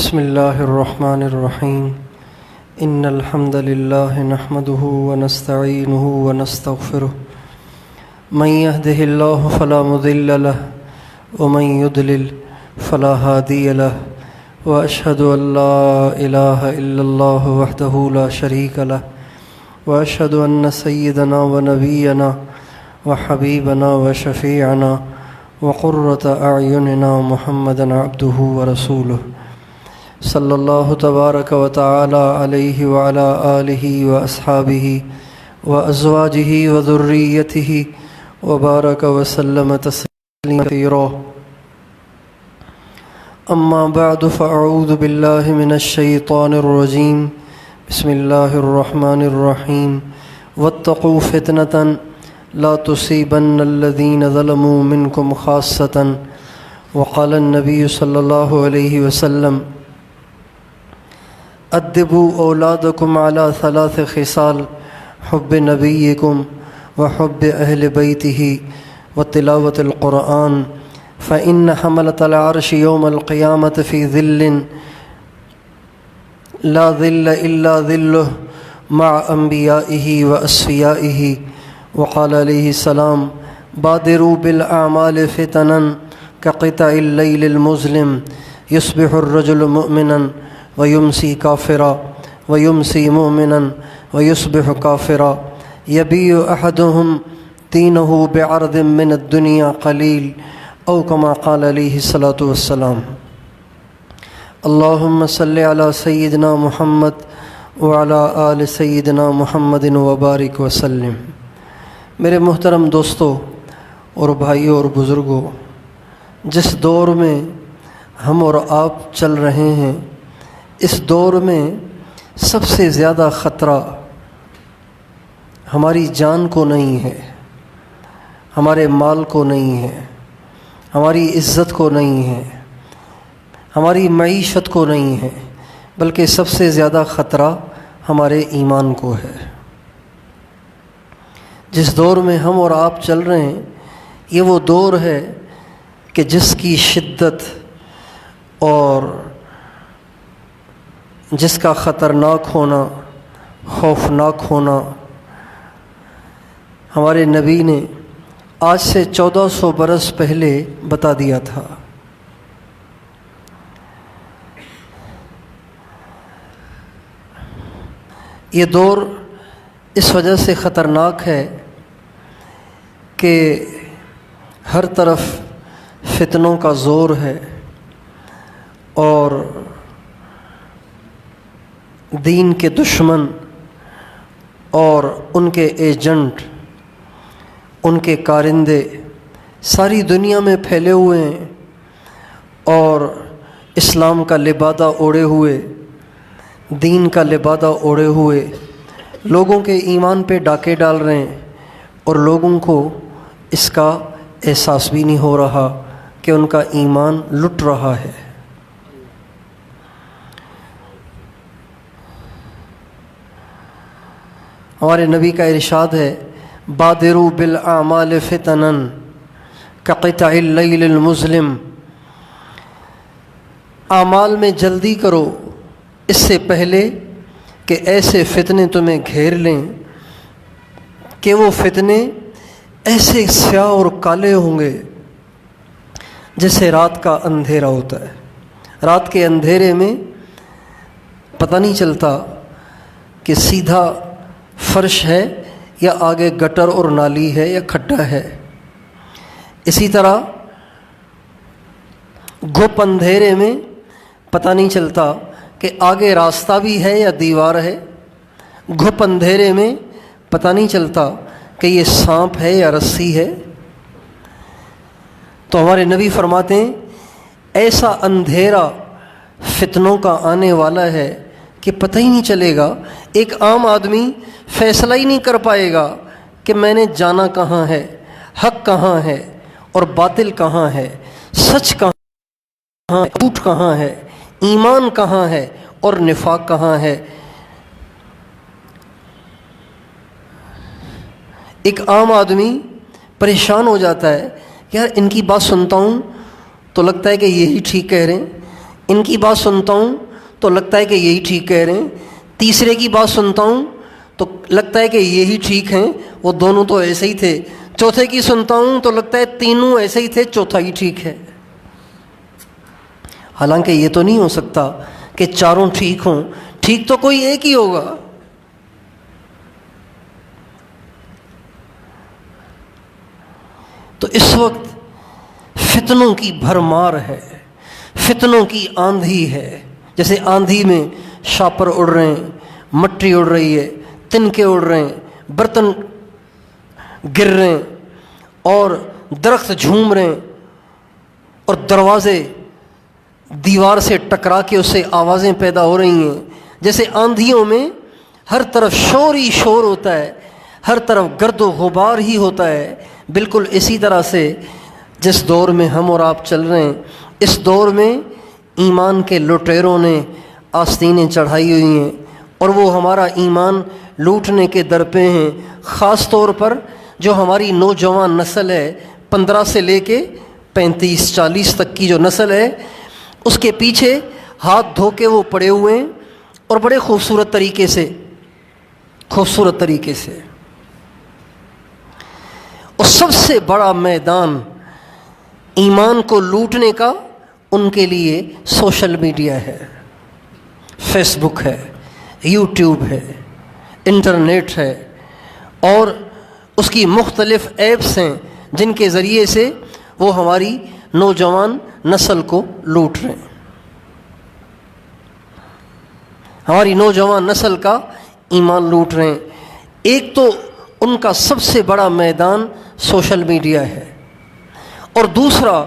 بسم الله الرحمن الرحيم إن الحمد لله نحمده ونستعينه ونستغفره من يهده الله فلا مضل له ومن يضلل فلا هادي له وأشهد أن لا إله إلا الله وحده لا شريك له وأشهد أن سيدنا ونبينا وحبيبنا وشفيعنا وقرة أعيننا محمدا عبده ورسوله صلی اللہ تبارک و تعالی علیہ وعلی آلہ واصحابہ وازواجہ وذریتہ وبارک وسلم تسلیما کثیرا اما بعد فاعوذ باللہ من الشیطان الرجیم بسم اللہ الرحمن الرحیم واتقوا فتنة لا تصیبن الذین ظلموا منکم خاصة وقال النبی صلی اللہ علیہ وسلم ادبوا اولادکم علی ثلاث خصال حب نبیکم وحب اہل بیتہ وتلاوۃ القرآن فإن حملة العرش یوم القیامۃ فی ظل لا ظل الا ظلہ مع انبیائہ واصفیائہ وقال علیہ السلام بادروا بالاعمال فتنا كقطع اللیل المظلم یصبح الرجل مؤمنا ويمسي كافرا ويمسي مؤمنا ويصبح كافرا يبيع أحدهم دينه بعرض من الدنيا قليل أو كما قال عليه الصلاة والسلام اللهم صل على سيدنا محمد وعلى آل سيدنا محمد وبارك وسلم۔ میرے محترم دوستو اور بھائیوں اور بزرگوں، جس دور میں ہم اور آپ چل رہے ہیں، اس دور میں سب سے زیادہ خطرہ ہماری جان کو نہیں ہے، ہمارے مال کو نہیں ہے، ہماری عزت کو نہیں ہے، ہماری معیشت کو نہیں ہے، بلکہ سب سے زیادہ خطرہ ہمارے ایمان کو ہے۔ جس دور میں ہم اور آپ چل رہے ہیں، یہ وہ دور ہے کہ جس کی شدت اور جس کا خطرناک ہونا، خوفناک ہونا ہمارے نبی نے آج سے 1400 برس پہلے بتا دیا تھا۔ یہ دور اس وجہ سے خطرناک ہے کہ ہر طرف فتنوں کا زور ہے اور دین کے دشمن اور ان کے ایجنٹ، ان کے کارندے ساری دنیا میں پھیلے ہوئے ہیں اور اسلام کا لبادہ اوڑھے ہوئے، دین کا لبادہ اوڑھے ہوئے لوگوں کے ایمان پہ ڈاکے ڈال رہے ہیں، اور لوگوں کو اس کا احساس بھی نہیں ہو رہا کہ ان کا ایمان لٹ رہا ہے۔ ہمارے نبی کا ارشاد ہے بادروا بالاعمال فتنا كقطع اللیل المظلم، اعمال میں جلدی کرو اس سے پہلے کہ ایسے فتنے تمہیں گھیر لیں کہ وہ فتنے ایسے سیاہ اور کالے ہوں گے جیسے رات کا اندھیرا ہوتا ہے۔ رات کے اندھیرے میں پتہ نہیں چلتا کہ سیدھا فرش ہے یا آگے گٹر اور نالی ہے یا کھڈا ہے۔ اسی طرح گھپ اندھیرے میں پتہ نہیں چلتا کہ آگے راستہ بھی ہے یا دیوار ہے۔ گھپ اندھیرے میں پتہ نہیں چلتا کہ یہ سانپ ہے یا رسی ہے۔ تو ہمارے نبی فرماتے ہیں ایسا اندھیرا فتنوں کا آنے والا ہے کہ پتہ ہی نہیں چلے گا، ایک عام آدمی فیصلہ ہی نہیں کر پائے گا کہ میں نے جانا کہاں ہے، حق کہاں ہے اور باطل کہاں ہے، سچ کہاں ہے، جھوٹ کہاں ہے، ایمان کہاں ہے اور نفاق کہاں ہے۔ ایک عام آدمی پریشان ہو جاتا ہے، یار ان کی بات سنتا ہوں تو لگتا ہے کہ یہی ٹھیک کہہ رہے ہیں، ان کی بات سنتا ہوں تو لگتا ہے کہ یہی ٹھیک کہہ رہے ہیں، تیسرے کی بات سنتا ہوں تو لگتا ہے کہ یہی ٹھیک ہیں، وہ دونوں تو ایسے ہی تھے، چوتھے کی سنتا ہوں تو لگتا ہے تینوں ایسے ہی تھے، چوتھا ہی ٹھیک ہے۔ حالانکہ یہ تو نہیں ہو سکتا کہ چاروں ٹھیک ہوں، ٹھیک تو کوئی ایک ہی ہوگا۔ تو اس وقت فتنوں کی بھرمار ہے، فتنوں کی آندھی ہے، جیسے آندھی میں شاپر اڑ رہے ہیں، مٹی اڑ رہی ہے، تنکے اڑ رہے ہیں، برتن گر رہے ہیں، اور درخت جھوم رہے ہیں، اور دروازے دیوار سے ٹکرا کے اس سے آوازیں پیدا ہو رہی ہیں۔ جیسے آندھیوں میں ہر طرف شور ہی شور ہوتا ہے، ہر طرف گرد و غبار ہی ہوتا ہے، بالکل اسی طرح سے جس دور میں ہم اور آپ چل رہے ہیں، اس دور میں ایمان کے لٹیروں نے آستینیں چڑھائی ہوئی ہیں، اور وہ ہمارا ایمان لوٹنے کے در پہ ہیں۔ خاص طور پر جو ہماری نوجوان نسل ہے، 15 سے لے کے 35-40 تک کی جو نسل ہے، اس کے پیچھے ہاتھ دھو کے وہ پڑے ہوئے ہیں، اور بڑے خوبصورت طریقے سے اور سب سے بڑا میدان ایمان کو لوٹنے کا ان کے لیے سوشل میڈیا ہے، فیس بک ہے، یوٹیوب ہے، انٹرنیٹ ہے، اور اس کی مختلف ایپس ہیں جن کے ذریعے سے وہ ہماری نوجوان نسل کو لوٹ رہے ہیں، ہماری نوجوان نسل کا ایمان لوٹ رہے ہیں۔ ایک تو ان کا سب سے بڑا میدان سوشل میڈیا ہے، اور دوسرا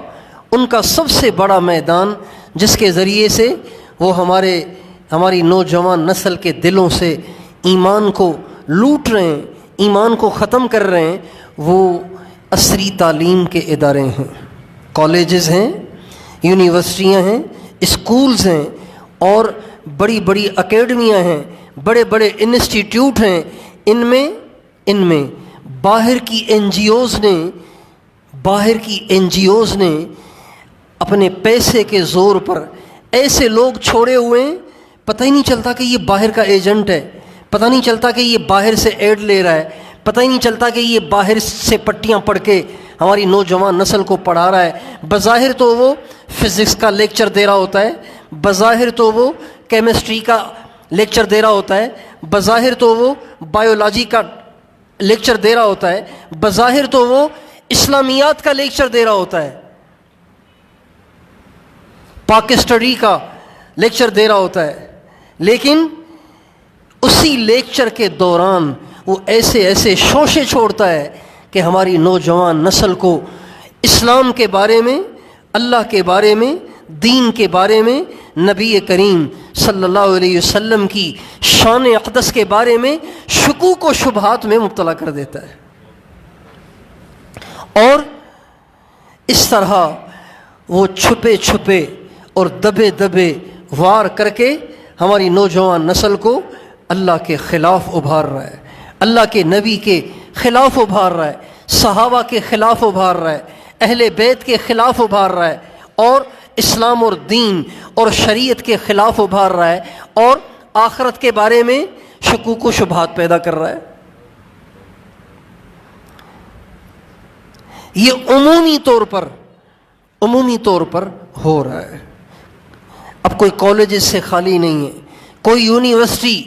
ان کا سب سے بڑا میدان جس کے ذریعے سے وہ ہماری نوجوان نسل کے دلوں سے ایمان کو لوٹ رہے ہیں، ایمان کو ختم کر رہے ہیں، وہ عصری تعلیم کے ادارے ہیں، کالجز ہیں، یونیورسٹیاں ہیں، اسکولز ہیں، اور بڑی بڑی اکیڈمیاں ہیں، بڑے بڑے انسٹیٹیوٹ ہیں۔ ان میں باہر کی این جی اوز نے اپنے پیسے کے زور پر ایسے لوگ چھوڑے ہوئے ہیں، پتہ ہی نہیں چلتا کہ یہ باہر کا ایجنٹ ہے، پتہ نہیں چلتا کہ یہ باہر سے ایڈ لے رہا ہے، پتہ ہی نہیں چلتا کہ یہ باہر سے پٹیاں پڑھ کے ہماری نوجوان نسل کو پڑھا رہا ہے۔ بظاہر تو وہ فزکس کا لیکچر دے رہا ہوتا ہے، بظاہر تو وہ کیمسٹری کا لیکچر دے رہا ہوتا ہے، بظاہر تو وہ بایولوجی کا لیکچر دے رہا ہوتا ہے، بظاہر تو وہ اسلامیات کا لیکچر دے رہا ہوتا ہے، پاک اسٹڈی کا لیکچر دے رہا ہوتا ہے، لیکن اسی لیکچر کے دوران وہ ایسے شوشے چھوڑتا ہے کہ ہماری نوجوان نسل کو اسلام کے بارے میں، اللہ کے بارے میں، دین کے بارے میں، نبی کریم صلی اللہ علیہ وسلم کی شان اقدس کے بارے میں شکوک و شبہات میں مبتلا کر دیتا ہے، اور اس طرح وہ چھپے اور دبے وار کر کے ہماری نوجوان نسل کو اللہ کے خلاف ابھار رہا ہے، اللہ کے نبی کے خلاف ابھار رہا ہے، صحابہ کے خلاف ابھار رہا ہے، اہل بیت کے خلاف ابھار رہا ہے، اور اسلام اور دین اور شریعت کے خلاف ابھار رہا ہے، اور آخرت کے بارے میں شکوک و شبہات پیدا کر رہا ہے۔ یہ عمومی طور پر ہو رہا ہے۔ اب کوئی کالجز سے خالی نہیں ہے، کوئی یونیورسٹی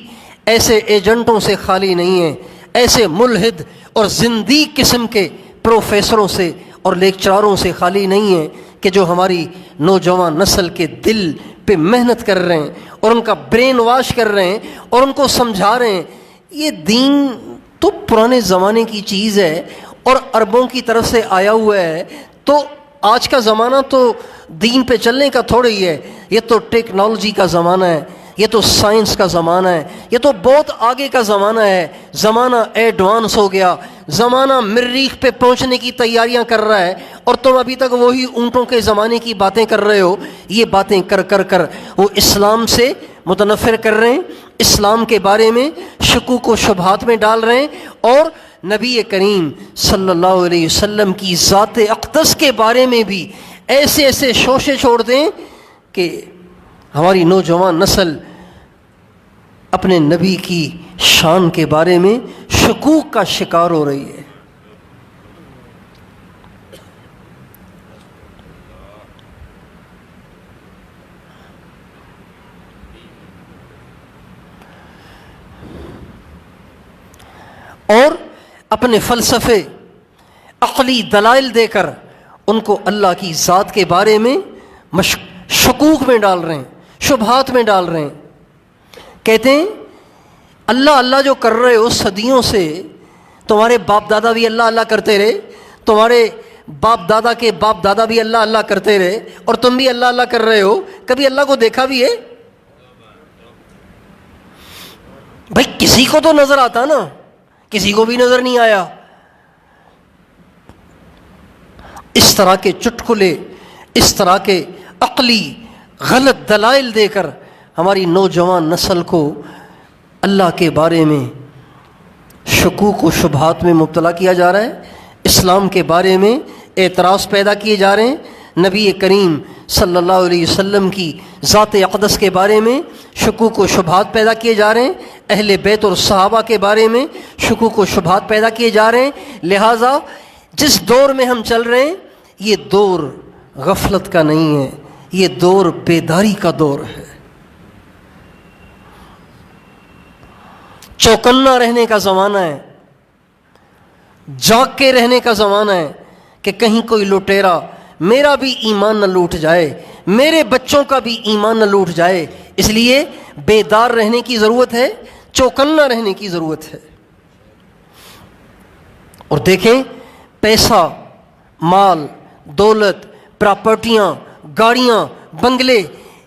ایسے ایجنٹوں سے خالی نہیں ہے، ایسے ملحد اور زندیق قسم کے پروفیسروں سے اور لیکچراروں سے خالی نہیں ہے کہ جو ہماری نوجوان نسل کے دل پہ محنت کر رہے ہیں اور ان کا برین واش کر رہے ہیں اور ان کو سمجھا رہے ہیں یہ دین تو پرانے زمانے کی چیز ہے اور عربوں کی طرف سے آیا ہوا ہے، تو آج کا زمانہ تو دین پہ چلنے کا تھوڑا ہی ہے، یہ تو ٹیکنالوجی کا زمانہ ہے، یہ تو سائنس کا زمانہ ہے، یہ تو بہت آگے کا زمانہ ہے، زمانہ ایڈوانس ہو گیا، زمانہ مریخ پہ پہنچنے کی تیاریاں کر رہا ہے، اور تم ابھی تک وہی اونٹوں کے زمانے کی باتیں کر رہے ہو۔ یہ باتیں کر وہ اسلام سے متنفر کر رہے ہیں، اسلام کے بارے میں شکوک و شبہات میں ڈال رہے ہیں، اور نبی کریم صلی اللہ علیہ وسلم کی ذات اقدس کے بارے میں بھی ایسے شوشے چھوڑ دیں کہ ہماری نوجوان نسل اپنے نبی کی شان کے بارے میں شکوک کا شکار ہو رہی ہے۔ اور اپنے فلسفے، عقلی دلائل دے کر ان کو اللہ کی ذات کے بارے میں شکوک میں ڈال رہے ہیں، شبہات میں ڈال رہے ہیں۔ کہتے ہیں اللہ اللہ جو کر رہے ہو صدیوں سے، تمہارے باپ دادا بھی اللہ اللہ کرتے رہے، تمہارے باپ دادا کے باپ دادا بھی اللہ اللہ کرتے رہے، اور تم بھی اللہ اللہ کر رہے ہو، کبھی اللہ کو دیکھا بھی ہے؟ بھائی کسی کو تو نظر آتا نا، کسی کو بھی نظر نہیں آیا۔ اس طرح کے چٹکلے، اس طرح کے عقلی غلط دلائل دے کر ہماری نوجوان نسل کو اللہ کے بارے میں شکوک و شبہات میں مبتلا کیا جا رہا ہے، اسلام کے بارے میں اعتراض پیدا کیے جا رہے ہیں، نبی کریم صلی اللہ علیہ وسلم کی ذات اقدس کے بارے میں شکوک و شبہات پیدا کیے جا رہے ہیں، اہل بیت اور صحابہ کے بارے میں شکوک و شبہات پیدا کیے جا رہے ہیں۔ لہٰذا جس دور میں ہم چل رہے ہیں یہ دور غفلت کا نہیں ہے، یہ دور بیداری کا دور ہے، چوکنا رہنے کا زمانہ ہے، جاگ کے رہنے کا زمانہ ہے کہ کہیں کوئی لٹیرا میرا بھی ایمان نہ لوٹ جائے، میرے بچوں کا بھی ایمان نہ لوٹ جائے۔ اس لیے بیدار رہنے کی ضرورت ہے، چوکنا رہنے کی ضرورت ہے۔ اور دیکھیں پیسہ، مال، دولت، پراپرٹیاں، گاڑیاں، بنگلے،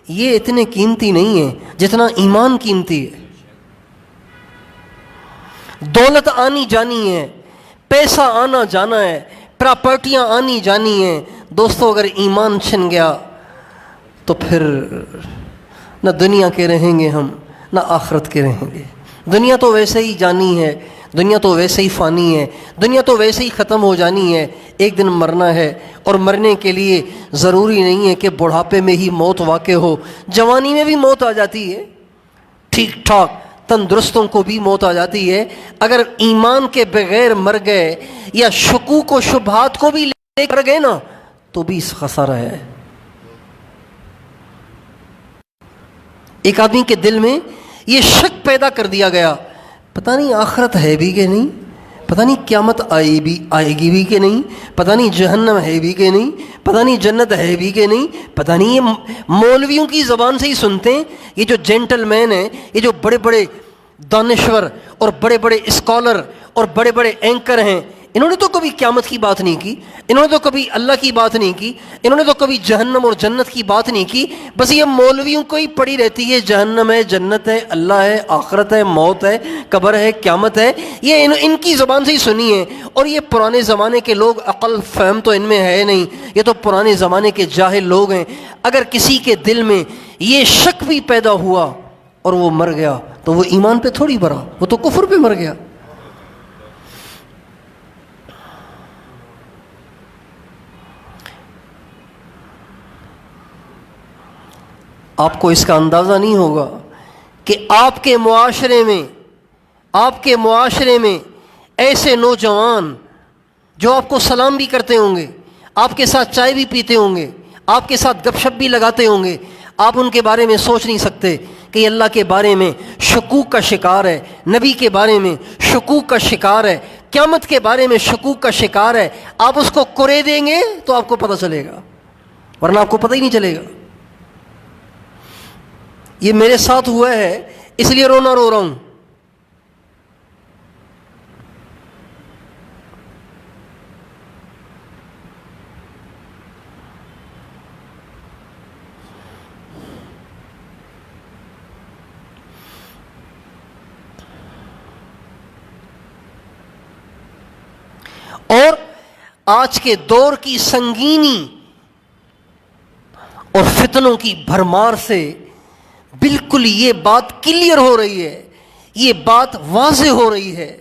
یہ اتنے قیمتی نہیں ہیں جتنا ایمان قیمتی ہے۔ دولت آنی جانی ہے، پیسہ آنا جانا ہے، پراپرٹیاں آنی جانی ہیں، دوستو اگر ایمان چھن گیا تو پھر نہ دنیا کے رہیں گے ہم، نہ آخرت کے رہیں گے۔ دنیا تو ویسے ہی جانی ہے، دنیا تو ویسے ہی فانی ہے، دنیا تو ویسے ہی ختم ہو جانی ہے، ایک دن مرنا ہے، اور مرنے کے لیے ضروری نہیں ہے کہ بڑھاپے میں ہی موت واقع ہو، جوانی میں بھی موت آ جاتی ہے، ٹھیک ٹھاک تندرستوں کو بھی موت آ جاتی ہے۔ اگر ایمان کے بغیر مر گئے یا شکوک و شبہات کو بھی لے کر گئے نا تو بھی خسارہ ہے۔ ایک آدمی کے دل میں یہ شک پیدا کر دیا گیا، پتہ نہیں آخرت ہے بھی کہ نہیں، پتہ نہیں قیامت آئے گی بھی کہ نہیں، پتہ نہیں جہنم ہے بھی کہ نہیں، پتہ نہیں جنت ہے بھی کہ نہیں، پتہ نہیں۔ یہ مولویوں کی زبان سے ہی سنتے ہیں، یہ جو جینٹل مین ہیں، یہ جو بڑے بڑے دانشور اور بڑے بڑے اسکالر اور بڑے بڑے اینکر ہیں، انہوں نے تو کبھی قیامت کی بات نہیں کی، انہوں نے تو کبھی اللہ کی بات نہیں کی، انہوں نے تو کبھی جہنم اور جنت کی بات نہیں کی۔ بس یہ مولویوں کو ہی پڑی رہتی ہے، جہنم ہے، جنت ہے، اللہ ہے، آخرت ہے، موت ہے، قبر ہے، قیامت ہے، یہ ان کی زبان سے ہی سنی ہے۔ اور یہ پرانے زمانے کے لوگ، عقل فہم تو ان میں ہے نہیں، یہ تو پرانے زمانے کے جاہل لوگ ہیں۔ اگر کسی کے دل میں یہ شک بھی پیدا ہوا اور وہ مر گیا تو وہ ایمان پہ تھوڑی مرا، وہ تو کفر پہ مر گیا۔ آپ کو اس کا اندازہ نہیں ہوگا کہ آپ کے معاشرے میں ایسے نوجوان جو آپ کو سلام بھی کرتے ہوں گے، آپ کے ساتھ چائے بھی پیتے ہوں گے، آپ کے ساتھ گپ شپ بھی لگاتے ہوں گے، آپ ان کے بارے میں سوچ نہیں سکتے کہ یہ اللہ کے بارے میں شکوک کا شکار ہے، نبی کے بارے میں شکوک کا شکار ہے، قیامت کے بارے میں شکوک کا شکار ہے۔ آپ اس کو کرے دیں گے تو آپ کو پتہ چلے گا، ورنہ آپ کو پتہ ہی نہیں چلے گا۔ یہ میرے ساتھ ہوا ہے، اس لیے رو رہا ہوں۔ اور آج کے دور کی سنگینی اور فتنوں کی بھرمار سے بالکل یہ بات کلیئر ہو رہی ہے، یہ بات واضح ہو رہی ہے،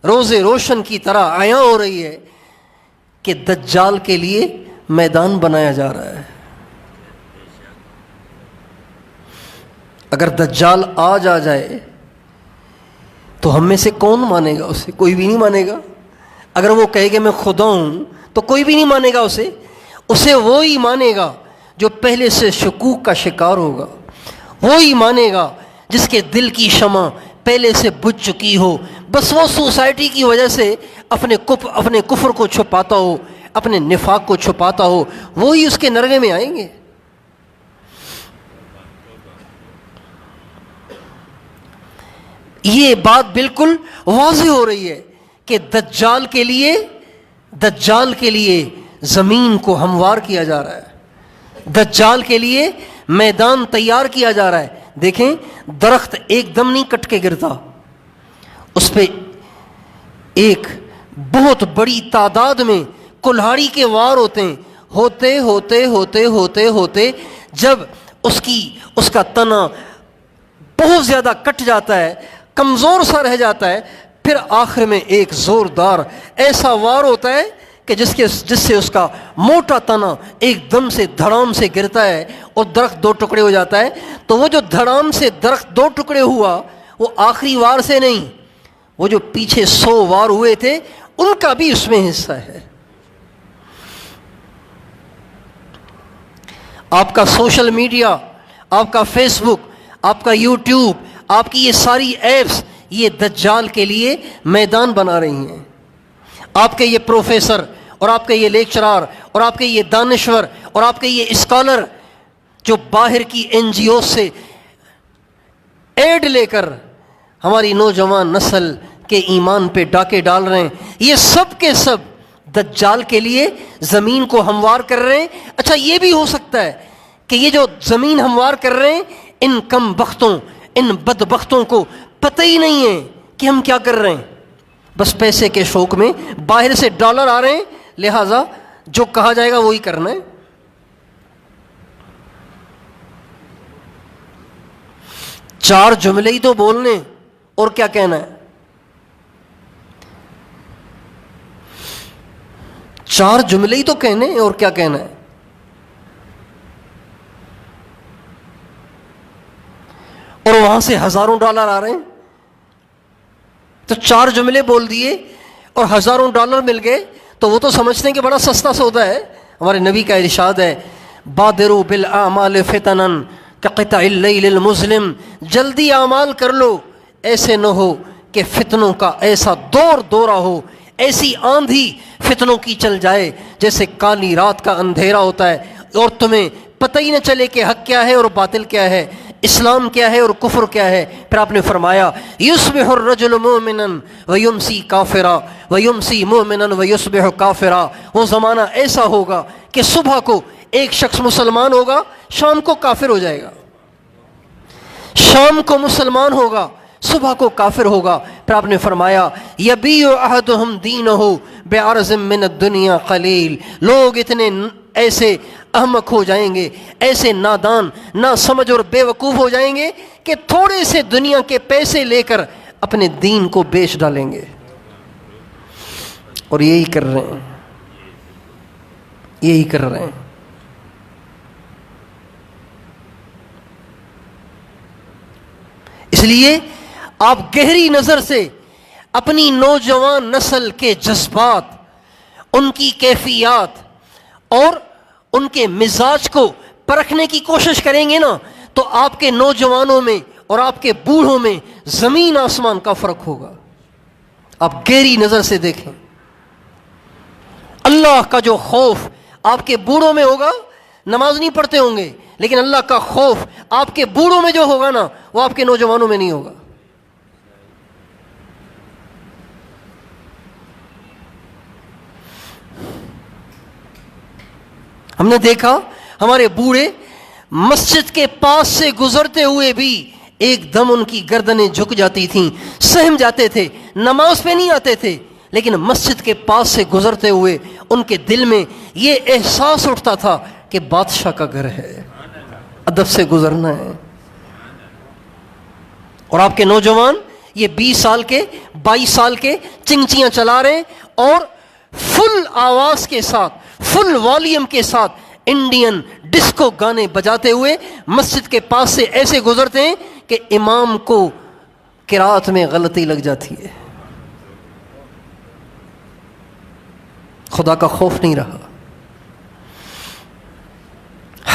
روز روشن کی طرح عیاں ہو رہی ہے کہ دجال کے لیے میدان بنایا جا رہا ہے۔ اگر دجال آج آ جائے تو ہم میں سے کون مانے گا اسے؟ کوئی بھی نہیں مانے گا. اگر وہ کہے کہ میں خدا ہوں تو کوئی بھی نہیں مانے گا اسے. اسے وہی مانے گا جو پہلے سے شکوک کا شکار ہوگا، وہی مانے گا جس کے دل کی شمع پہلے سے بجھ چکی ہو، بس وہ سوسائٹی کی وجہ سے اپنے کفر کو چھپاتا ہو، اپنے نفاق کو چھپاتا ہو، وہی اس کے نرغے میں آئیں گے. یہ بات بالکل واضح ہو رہی ہے کہ دجال کے لیے زمین کو ہموار کیا جا رہا ہے، دجال کے لیے میدان تیار کیا جا رہا ہے. دیکھیں، درخت ایک دم نہیں کٹ کے گرتا، اس پہ ایک بہت بڑی تعداد میں کلہاڑی کے وار ہوتے ہیں. ہوتے ہوتے ہوتے ہوتے ہوتے جب اس کا تنا بہت زیادہ کٹ جاتا ہے، کمزور سا رہ جاتا ہے، پھر آخر میں ایک زوردار ایسا وار ہوتا ہے کہ جس سے اس کا موٹا تنا ایک دم سے دھڑام سے گرتا ہے اور درخت دو ٹکڑے ہو جاتا ہے. تو وہ جو دھڑام سے درخت دو ٹکڑے ہوا، وہ آخری وار سے نہیں، وہ جو پیچھے 100 وار ہوئے تھے ان کا بھی اس میں حصہ ہے. آپ کا سوشل میڈیا، آپ کا فیس بک، آپ کا یوٹیوب، آپ کی یہ ساری ایپس، یہ دجال کے لیے میدان بنا رہی ہیں. آپ کے یہ پروفیسر اور آپ کے یہ لیکچرار اور آپ کے یہ دانشور اور آپ کے یہ اسکالر جو باہر کی NGO سے ایڈ لے کر ہماری نوجوان نسل کے ایمان پہ ڈاکے ڈال رہے ہیں، یہ سب کے سب دجال کے لیے زمین کو ہموار کر رہے ہیں. اچھا، یہ بھی ہو سکتا ہے کہ یہ جو زمین ہموار کر رہے ہیں، ان کم بختوں، ان بدبختوں کو پتہ ہی نہیں ہے کہ ہم کیا کر رہے ہیں. بس پیسے کے شوق میں باہر سے ڈالر آ رہے ہیں، لہٰذا جو کہا جائے گا وہی کرنا ہے. چار جملے ہی تو بولنے، اور کیا کہنا ہے؟ چار جملے ہی تو کہنے ہیں، اور کیا کہنا ہے؟ اور وہاں سے ہزاروں ڈالر آ رہے ہیں. تو چار جملے بول دیے اور ہزاروں ڈالر مل گئے تو وہ تو سمجھتے ہیں کہ بڑا سستا سودا ہے. ہمارے نبی کا ارشاد ہے، بادروا بالاعمال فتنا کقطع اللیل المظلم، جلدی اعمال کر لو، ایسے نہ ہو کہ فتنوں کا ایسا دورہ ہو، ایسی آندھی فتنوں کی چل جائے جیسے کالی رات کا اندھیرا ہوتا ہے اور تمہیں پتہ ہی نہ چلے کہ حق کیا ہے اور باطل کیا ہے، اسلام کیا ہے اور کفر کیا ہے. پھر آپ نے فرمایا یصبح الرجل مؤمنا ویمسی کافرا ویمسی مؤمنا ویصبح کافرا. وہ زمانہ ایسا ہوگا کہ صبح کو ایک شخص مسلمان ہوگا، شام کو کافر ہو جائے گا، شام کو مسلمان ہوگا، صبح کو کافر ہوگا. پھر آپ نے فرمایا یبیع احدہم دینہ بعرض من الدنیا قلیل. لوگ اتنے ایسے احمق ہو جائیں گے، ایسے نادان، نا سمجھ اور بے وقوف ہو جائیں گے کہ تھوڑے سے دنیا کے پیسے لے کر اپنے دین کو بیچ ڈالیں گے. اور یہی کر رہے ہیں، یہی کر رہے ہیں. اس لیے آپ گہری نظر سے اپنی نوجوان نسل کے جذبات، ان کی کیفیات اور ان کے مزاج کو پرکھنے کی کوشش کریں گے نا، تو آپ کے نوجوانوں میں اور آپ کے بوڑھوں میں زمین آسمان کا فرق ہوگا. آپ گہری نظر سے دیکھیں، اللہ کا جو خوف آپ کے بوڑھوں میں ہوگا، نماز نہیں پڑھتے ہوں گے لیکن اللہ کا خوف آپ کے بوڑھوں میں جو ہوگا نا، وہ آپ کے نوجوانوں میں نہیں ہوگا. ہم نے دیکھا ہمارے بوڑھے مسجد کے پاس سے گزرتے ہوئے بھی ایک دم ان کی گردنیں جھک جاتی تھیں، سہم جاتے تھے، نماز پہ نہیں آتے تھے، لیکن مسجد کے پاس سے گزرتے ہوئے ان کے دل میں یہ احساس اٹھتا تھا کہ بادشاہ کا گھر ہے، ادب سے گزرنا ہے. اور آپ کے نوجوان یہ 20 سال کے 22 سال کے چنگچیاں چلا رہے ہیں اور فل آواز کے ساتھ، فل والیوم کے ساتھ انڈین ڈسکو گانے بجاتے ہوئے مسجد کے پاس سے ایسے گزرتے ہیں کہ امام کو قرات میں غلطی لگ جاتی ہے. خدا کا خوف نہیں رہا،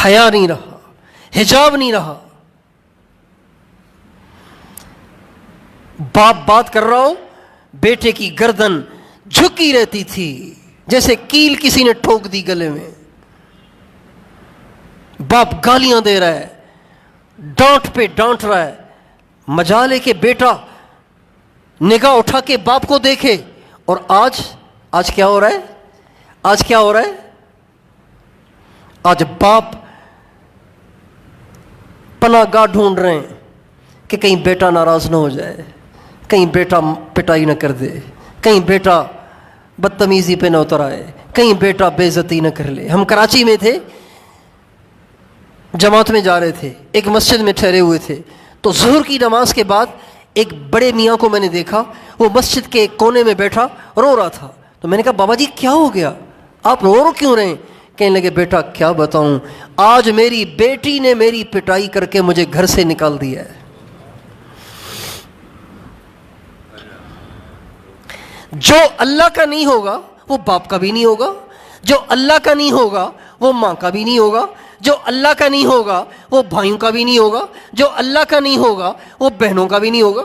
حیا نہیں رہا، حجاب نہیں رہا. باپ بات کر رہا ہو، بیٹے کی گردن جھکی رہتی تھی جیسے کیل کسی نے ٹھوک دی گلے میں. باپ گالیاں دے رہا ہے، ڈانٹ پہ ڈانٹ رہا ہے. مجال ہے کہ بیٹا نگاہ اٹھا کے باپ کو دیکھے. اور آج کیا ہو رہا ہے؟ آج کیا ہو رہا ہے؟ آج باپ پناہ گاہ ڈھونڈ رہے ہیں کہ کہیں بیٹا ناراض نہ ہو جائے، کہیں بیٹا پٹائی نہ کر دے، کہیں بیٹا بدتمیزی پہ نہ اتر آئے، کہیں بیٹا بے عزتی نہ کر لے. ہم کراچی میں تھے، جماعت میں جا رہے تھے، ایک مسجد میں ٹھہرے ہوئے تھے. تو ظہر کی نماز کے بعد ایک بڑے میاں کو میں نے دیکھا، وہ مسجد کے ایک کونے میں بیٹھا رو رہا تھا. تو میں نے کہا بابا جی کیا ہو گیا، آپ رو کیوں رہے ہیں؟ کہنے لگے بیٹا کیا بتاؤں، آج میری بیٹی نے میری پٹائی کر کے مجھے گھر سے نکال دیا ہے. جو اللہ کا نہیں ہوگا وہ باپ کا بھی نہیں ہوگا، جو اللہ کا نہیں ہوگا وہ ماں کا بھی نہیں ہوگا، جو اللہ کا نہیں ہوگا وہ بھائیوں کا بھی نہیں ہوگا، جو اللہ کا نہیں ہوگا وہ بہنوں کا بھی نہیں ہوگا.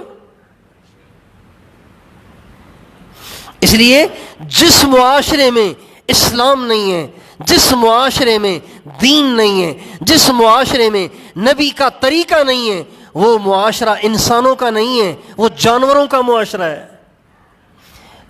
اس لیے جس معاشرے میں اسلام نہیں ہے، جس معاشرے میں دین نہیں ہے، جس معاشرے میں نبی کا طریقہ نہیں ہے، وہ معاشرہ انسانوں کا نہیں ہے، وہ جانوروں کا معاشرہ ہے.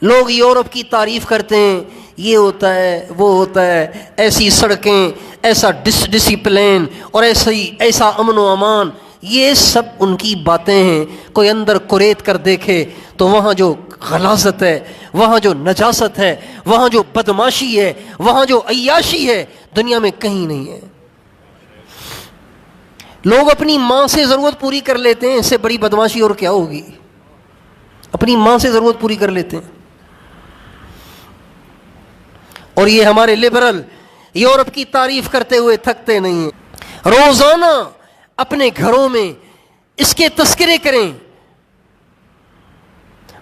لوگ یورپ کی تعریف کرتے ہیں، یہ ہوتا ہے وہ ہوتا ہے، ایسی سڑکیں، ایسا ڈسپلین اور ایسا امن و امان. یہ سب ان کی باتیں ہیں. کوئی اندر قریت کر دیکھے تو وہاں جو غلاظت ہے، وہاں جو نجاست ہے، وہاں جو بدماشی ہے، وہاں جو عیاشی ہے، دنیا میں کہیں نہیں ہے. لوگ اپنی ماں سے ضرورت پوری کر لیتے ہیں، اس سے بڑی بدماشی اور کیا ہوگی. اپنی ماں سے ضرورت پوری کر لیتے ہیں. اور یہ ہمارے لبرل یورپ کی تعریف کرتے ہوئے تھکتے نہیں ہیں. روزانہ اپنے گھروں میں اس کے تذکرے کریں،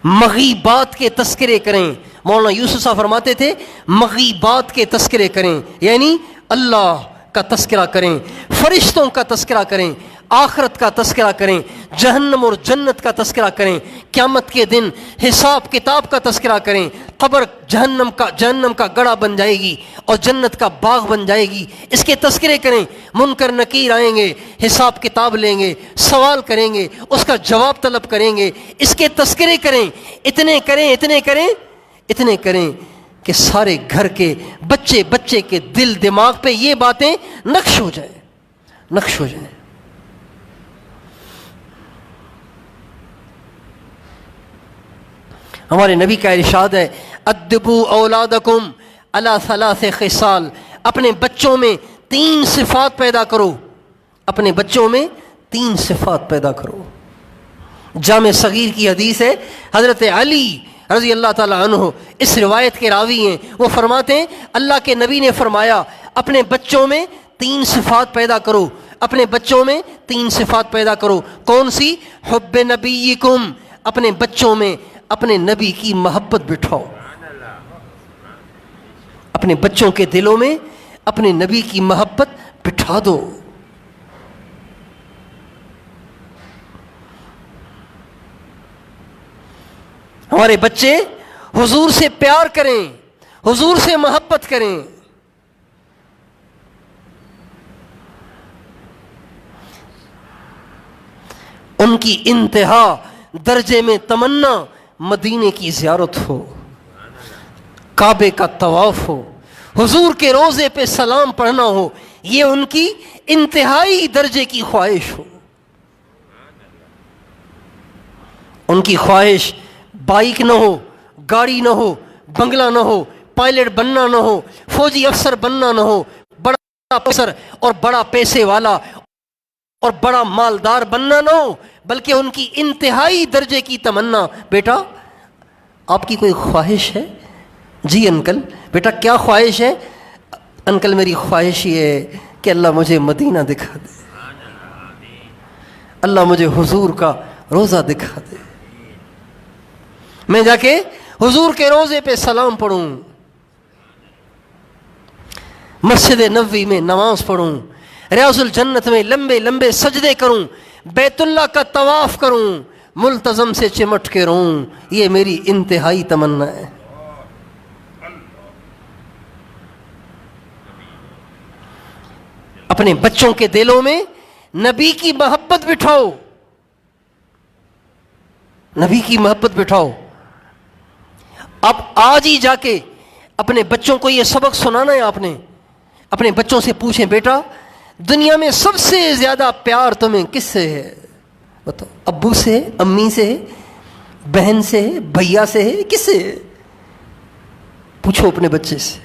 مغیبات کے تذکرے کریں. مولانا یوسف صاحب فرماتے تھے مغیبات کے تذکرے کریں، یعنی اللہ کا تذکرہ کریں، فرشتوں کا تذکرہ کریں، آخرت کا تذکرہ کریں، جہنم اور جنت کا تذکرہ کریں، قیامت کے دن حساب کتاب کا تذکرہ کریں. قبر جہنم کا گڑھا بن جائے گی اور جنت کا باغ بن جائے گی، اس کے تذکرے کریں. منکر نکیر آئیں گے، حساب کتاب لیں گے، سوال کریں گے، اس کا جواب طلب کریں گے، اس کے تذکرے کریں. اتنے کریں اتنے کریں اتنے کریں کہ سارے گھر کے بچے کے دل دماغ پہ یہ باتیں نقش ہو جائیں. ہمارے نبی کا ارشاد ہے ادبوا اولادکم علی ثلاث خصال. اپنے بچوں میں 3 صفات پیدا کرو، اپنے بچوں میں 3 صفات پیدا کرو. جامع صغیر کی حدیث ہے، حضرت علی رضی اللہ تعالیٰ عنہ اس روایت کے راوی ہیں. وہ فرماتے ہیں اللہ کے نبی نے فرمایا اپنے بچوں میں 3 صفات پیدا کرو، اپنے بچوں میں 3 صفات پیدا کرو. کون سی؟ حب نبیکم، اپنے بچوں میں اپنے نبی کی محبت بٹھاؤ، اپنے بچوں کے دلوں میں اپنے نبی کی محبت بٹھا دو. ہمارے بچے حضور سے پیار کریں، حضور سے محبت کریں. ان کی انتہا درجے میں تمنا مدینے کی زیارت ہو، کعبے کا طواف ہو، حضور کے روضے پہ سلام پڑھنا ہو. یہ ان کی انتہائی درجے کی خواہش ہو. ان کی خواہش بائک نہ ہو، گاڑی نہ ہو، بنگلہ نہ ہو، پائلٹ بننا نہ ہو، فوجی افسر بننا نہ ہو، بڑا افسر اور بڑا پیسے والا اور بڑا مالدار بننا نہ ہو، بلکہ ان کی انتہائی درجے کی تمنا. بیٹا آپ کی کوئی خواہش ہے؟ جی انکل. بیٹا کیا خواہش ہے؟ انکل میری خواہش یہ ہے کہ اللہ مجھے مدینہ دکھا دے، اللہ مجھے حضور کا روزہ دکھا دے، میں جا کے حضور کے روزے پہ سلام پڑھوں، مسجد نبوی میں نماز پڑھوں، ریاض الجنت میں لمبے لمبے سجدے کروں، بیت اللہ کا طواف کروں، ملتزم سے چمٹ کے رہوں، یہ میری انتہائی تمنا ہے۔ اپنے بچوں کے دلوں میں نبی کی محبت بٹھاؤ، نبی کی محبت بٹھاؤ۔ اب آج ہی جا کے اپنے بچوں کو یہ سبق سنانا ہے، آپ نے اپنے بچوں سے پوچھیں، بیٹا دنیا میں سب سے زیادہ پیار تمہیں کس سے ہے؟ بتاؤ، ابو سے، امی سے، بہن سے، بھیا سے، کس سے؟ پوچھو اپنے بچے سے۔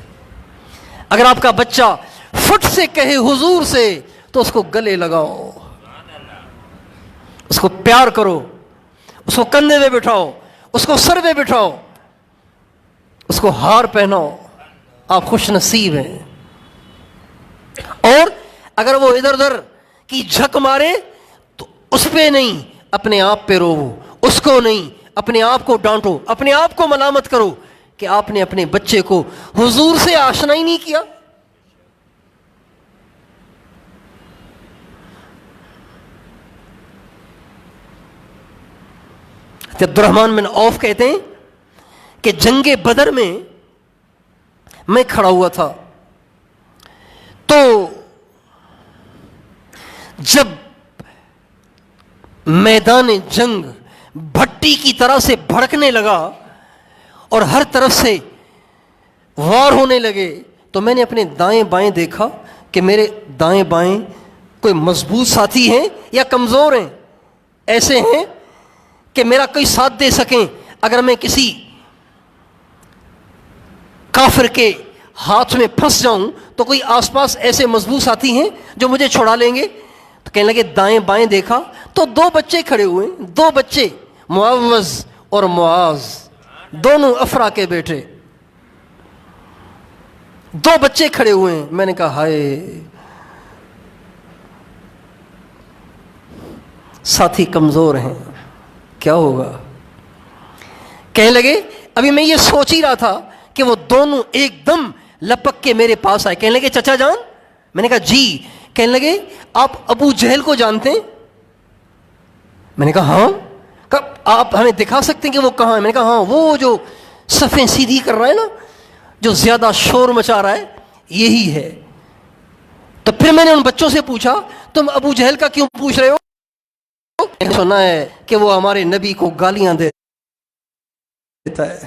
اگر آپ کا بچہ فٹ سے کہے حضور سے تو اس کو گلے لگاؤ، اس کو پیار کرو، اس کو کندھے پہ بٹھاؤ، اس کو سر پہ بٹھاؤ، اس کو ہار پہناؤ، آپ خوش نصیب ہیں۔ اور اگر وہ ادھر ادھر کی جھک مارے تو اس پہ نہیں، اپنے آپ پہ رو، اس کو نہیں، اپنے آپ کو ڈانٹو، اپنے آپ کو ملامت کرو کہ آپ نے اپنے بچے کو حضور سے آشنا ہی نہیں کیا۔ عبد الرحمن بن عوف کہتے ہیں کہ جنگ بدر میں کھڑا ہوا تھا، تو جب میدان جنگ بھٹی کی طرح سے بھڑکنے لگا اور ہر طرف سے وار ہونے لگے، تو میں نے اپنے دائیں بائیں دیکھا کہ میرے دائیں بائیں کوئی مضبوط ساتھی ہیں یا کمزور ہیں، ایسے ہیں کہ میرا کوئی ساتھ دے سکیں اگر میں کسی کافر کے ہاتھ میں پھنس جاؤں، تو کوئی آس پاس ایسے مضبوط ساتھی ہیں جو مجھے چھڑا لیں گے؟ تو کہنے لگے دائیں بائیں دیکھا تو دو بچے کھڑے ہوئے، دو بچے، معوذ اور معاذ، دونوں افرا کے بیٹے، دو بچے کھڑے ہوئے ہیں۔ میں نے کہا ہائے، ساتھی کمزور ہیں، کیا ہوگا؟ کہنے لگے ابھی میں یہ سوچ ہی رہا تھا کہ وہ دونوں ایک دم لپک کے میرے پاس آئے، کہنے لگے چچا جان۔ میں نے کہا جی۔ کہنے لگے آپ ابو جہل کو جانتے ہیں؟ میں نے کہا ہاں۔ آپ ہمیں دکھا سکتے ہیں کہ وہ کہاں ہے؟ میں نے کہا ہاں، وہ جو صفیں سیدھی کر رہا ہے نا، جو زیادہ شور مچا رہا ہے، یہی ہے۔ تو پھر میں نے ان بچوں سے پوچھا تم ابو جہل کا کیوں پوچھ رہے ہو؟ سنا ہے کہ وہ ہمارے نبی کو گالیاں دیتا ہے،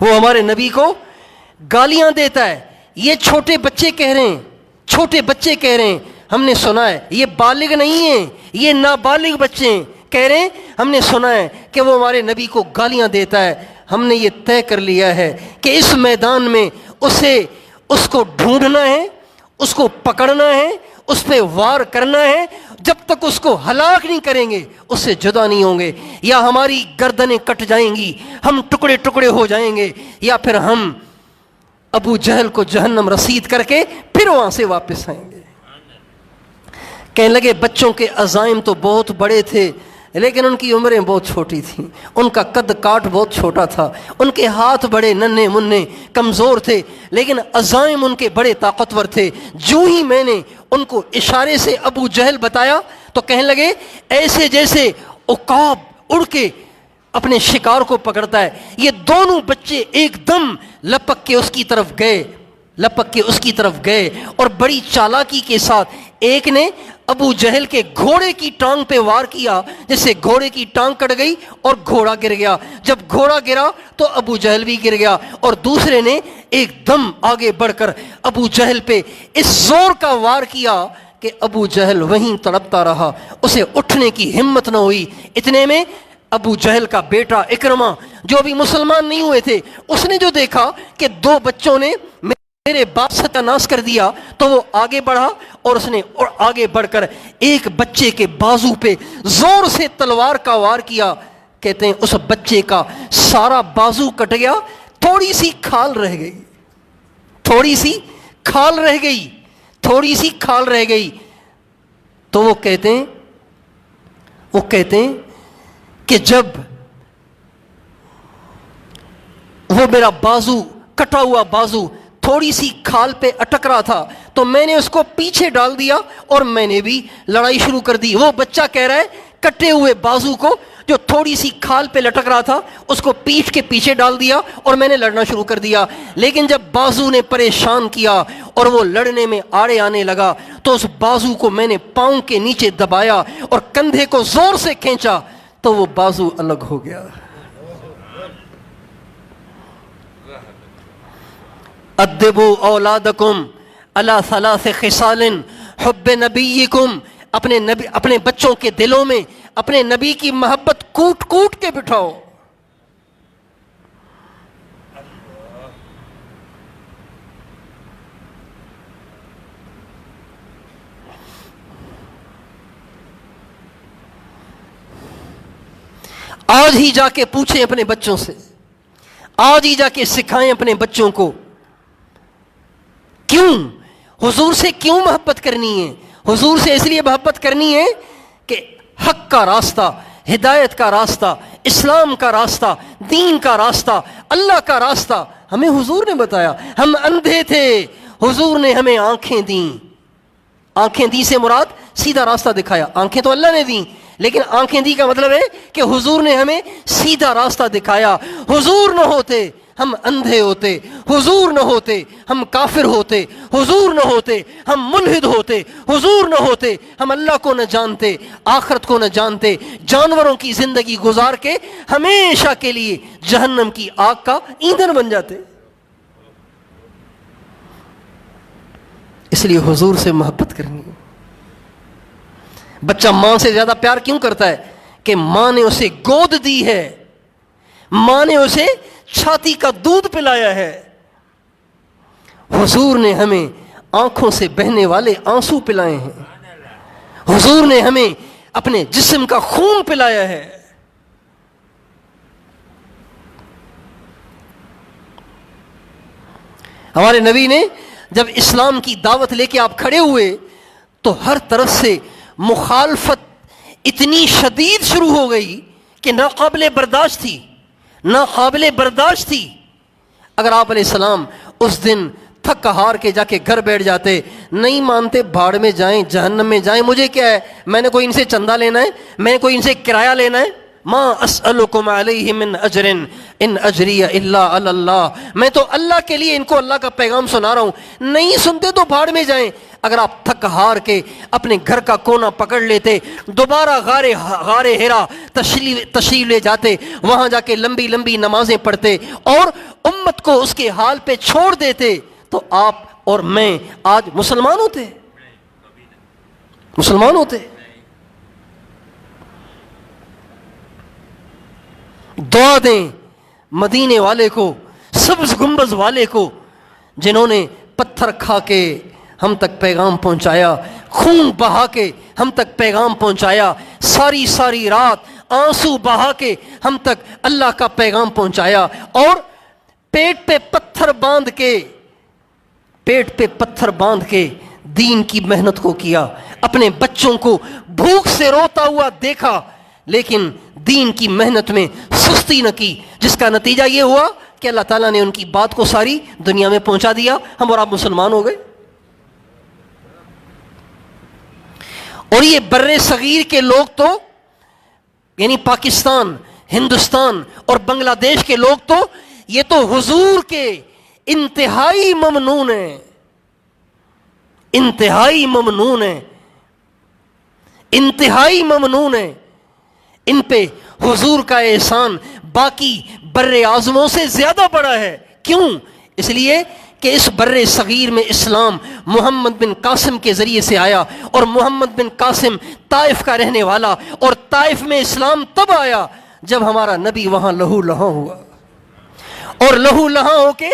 وہ ہمارے نبی کو گالیاں دیتا ہے۔ یہ چھوٹے بچے کہہ رہے ہیں، چھوٹے بچے کہہ رہے ہیں، ہم نے سنا ہے، یہ بالغ نہیں ہیں، یہ نابالغ بچے ہیں، کہہ رہے ہیں ہم نے سنا ہے کہ وہ ہمارے نبی کو گالیاں دیتا ہے۔ ہم نے یہ طے کر لیا ہے کہ اس میدان میں اس کو ڈھونڈنا ہے، اس کو پکڑنا ہے، اس پہ وار کرنا ہے، جب تک اس کو ہلاک نہیں کریں گے اس سے جدا نہیں ہوں گے، یا ہماری گردنیں کٹ جائیں گی، ہم ٹکڑے ٹکڑے ہو جائیں گے، یا پھر ہم ابو جہل کو جہنم رسید کر کے پھر وہاں سے واپس آئیں گے۔ کہنے لگے بچوں کے عزائم تو بہت بڑے تھے، لیکن ان کی عمریں بہت چھوٹی تھیں، ان کا قد کاٹ بہت چھوٹا تھا، ان کے ہاتھ بڑے ننھے منھے کمزور تھے، لیکن عزائم ان کے بڑے طاقتور تھے۔ جو ہی میں نے ان کو اشارے سے ابو جہل بتایا تو کہنے لگے ایسے جیسے عقاب اڑ کے اپنے شکار کو پکڑتا ہے۔ یہ دونوں بچے ایک دم لپک کے اس کی طرف گئے اور بڑی چالاکی کے ساتھ ایک نے ابو جہل کے گھوڑے کی ٹانگ پہ وار کیا، جس سے گھوڑے کی ٹانگ کٹ گئی اور گھوڑا گر گیا۔ جب گھوڑا گرا تو ابو جہل بھی گر گیا، اور دوسرے نے ایک دم آگے بڑھ کر ابو جہل پہ اس زور کا وار کیا کہ ابو جہل وہیں تڑپتا رہا، اسے اٹھنے کی ہمت نہ ہوئی۔ اتنے میں ابو جہل کا بیٹا اکرمہ جو ابھی مسلمان نہیں ہوئے تھے، اس نے جو دیکھا کہ دو بچوں نے میرے باپ ستیہ ناش کر دیا، تو وہ آگے بڑھا اور اس نے آگے بڑھ کر ایک بچے کے بازو پہ زور سے تلوار کا وار کیا۔ کہتے ہیں اس بچے کا سارا بازو کٹ گیا، تھوڑی سی کھال رہ گئی، تھوڑی سی کھال رہ گئی، تھوڑی سی کھال رہ گئی. تو وہ کہتے ہیں کہ جب وہ میرا بازو، کٹا ہوا بازو تھوڑی سی کھال پہ اٹک رہا تھا تو میں نے اس کو پیچھے ڈال دیا اور میں نے بھی لڑائی شروع کر دی. وہ بچہ کہہ رہا ہے کٹے ہوئے بازو کو جو تھوڑی سی کھال پہ لٹک رہا تھا اس کو پیٹھ کے پیچھے ڈال دیا اور میں نے لڑنا شروع کر دیا. لیکن جب بازو نے پریشان کیا اور وہ لڑنے میں آڑے آنے لگا تو اس بازو کو میں نے پاؤں کے نیچے دبایا اور کندھے کو زور سے کھینچا تو وہ بازو الگ ہو گیا. ادبوا اولادکم علی ثلاث خصال حب نبیکم، اپنے بچوں کے دلوں میں اپنے نبی کی محبت کوٹ کوٹ کے بٹھاؤ. آج ہی جا کے پوچھیں اپنے بچوں سے، آج ہی جا کے سکھائیں اپنے بچوں کو کیوں حضور سے کیوں محبت کرنی ہے. حضور سے اس لیے محبت کرنی ہے کہ حق کا راستہ، ہدایت کا راستہ، اسلام کا راستہ، دین کا راستہ، اللہ کا راستہ ہمیں حضور نے بتایا. ہم اندھے تھے، حضور نے ہمیں آنکھیں دیں. آنکھیں دی سے مراد سیدھا راستہ دکھایا. آنکھیں تو اللہ نے دیں لیکن آنکھیں دی کا مطلب ہے کہ حضور نے ہمیں سیدھا راستہ دکھایا. حضور نہ ہوتے ہم اندھے ہوتے، حضور نہ ہوتے ہم کافر ہوتے، حضور نہ ہوتے ہم ملحد ہوتے، حضور نہ ہوتے ہم اللہ کو نہ جانتے، آخرت کو نہ جانتے، جانوروں کی زندگی گزار کے ہمیشہ کے لیے جہنم کی آگ کا ایندھن بن جاتے. اس لیے حضور سے محبت کرنی ہے. بچہ ماں سے زیادہ پیار کیوں کرتا ہے؟ کہ ماں نے اسے گود دی ہے، ماں نے اسے چھاتی کا دودھ پلایا ہے. حضور نے ہمیں آنکھوں سے بہنے والے آنسو پلائے ہیں، حضور نے ہمیں اپنے جسم کا خون پلایا ہے. ہمارے نبی نے جب اسلام کی دعوت لے کے آپ کھڑے ہوئے تو ہر طرف سے مخالفت اتنی شدید شروع ہو گئی کہ ناقابل برداشت تھی، ناقابل برداشت تھی. اگر آپ علیہ السلام اس دن تھک ہار کے جا کے گھر بیٹھ جاتے، نہیں مانتے بھاڑ میں جائیں، جہنم میں جائیں، مجھے کیا ہے، میں نے کوئی ان سے چندہ لینا ہے، میں کوئی ان سے کرایہ لینا ہے، ما اسألکم علیہ من اجر ان اجری الا علی اللہ، میں تو اللہ کے لیے ان کو اللہ کا پیغام سنا رہا ہوں. نہیں سنتے تو بھاڑ میں جائیں. اگر آپ تھک ہار کے اپنے گھر کا کونا پکڑ لیتے، دوبارہ غار ہرا تشریف لے جاتے، وہاں جا کے لمبی لمبی نمازیں پڑھتے اور امت کو اس کے حال پہ چھوڑ دیتے تو آپ اور میں آج مسلمان ہوتے، مسلمان ہوتے. دعا دیں مدینے والے کو، سبز گنبد والے کو، جنہوں نے پتھر کھا کے ہم تک پیغام پہنچایا، خون بہا کے ہم تک پیغام پہنچایا، ساری ساری رات آنسو بہا کے ہم تک اللہ کا پیغام پہنچایا، اور پیٹ پہ پتھر باندھ کے دین کی محنت کو کیا. اپنے بچوں کو بھوک سے روتا ہوا دیکھا لیکن دین کی محنت میں سستی نہ کی، جس کا نتیجہ یہ ہوا کہ اللہ تعالیٰ نے ان کی بات کو ساری دنیا میں پہنچا دیا. ہم اور آپ مسلمان ہو گئے. اور یہ بر صغیر کے لوگ تو یعنی پاکستان، ہندوستان اور بنگلہ دیش کے لوگ تو یہ تو حضور کے انتہائی ممنون ہیں، انتہائی ممنون ہیں، انتہائی ممنون ہیں. ان پہ حضور کا احسان باقی بر اعظموں سے زیادہ بڑا ہے. کیوں؟ اس لیے کہ اس بر صغیر میں اسلام محمد بن قاسم کے ذریعے سے آیا، اور محمد بن قاسم طائف کا رہنے والا، اور طائف میں اسلام تب آیا جب ہمارا نبی وہاں لہو لہاں ہوا، اور لہو لہاں ہو کے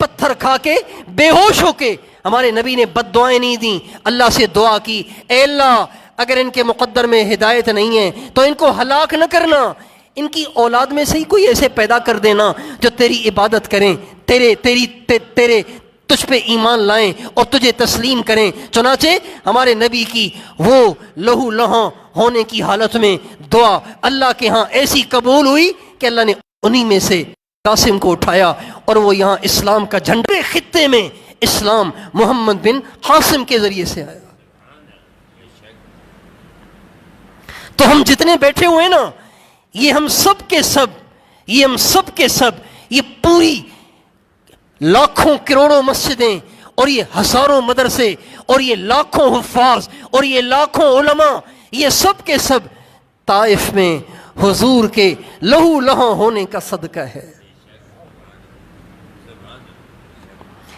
پتھر کھا کے بے ہوش ہو کے ہمارے نبی نے بد دعائیں نہیں دیں، اللہ سے دعا کی، اے اللہ اگر ان کے مقدر میں ہدایت نہیں ہے تو ان کو ہلاک نہ کرنا، ان کی اولاد میں سے ہی کوئی ایسے پیدا کر دینا جو تیری عبادت کریں، تجھ پہ ایمان لائیں اور تجھے تسلیم کریں۔ چنانچہ ہمارے نبی کی وہ لہو لہاں ہونے کی حالت میں دعا اللہ کے ہاں ایسی قبول ہوئی کہ اللہ نے انہی میں سے قاسم کو اٹھایا اور وہ یہاں اسلام کا جھنڈا خطے میں اسلام محمد بن قاسم کے ذریعے سے آیا۔ تو ہم جتنے بیٹھے ہوئے ہیں نا، یہ ہم سب کے سب یہ پوری لاکھوں کروڑوں مسجدیں اور یہ ہزاروں مدرسے اور یہ لاکھوں حفاظ اور یہ لاکھوں علماء، یہ سب کے سب طائف میں حضور کے لہو لہاں ہونے کا صدقہ ہے۔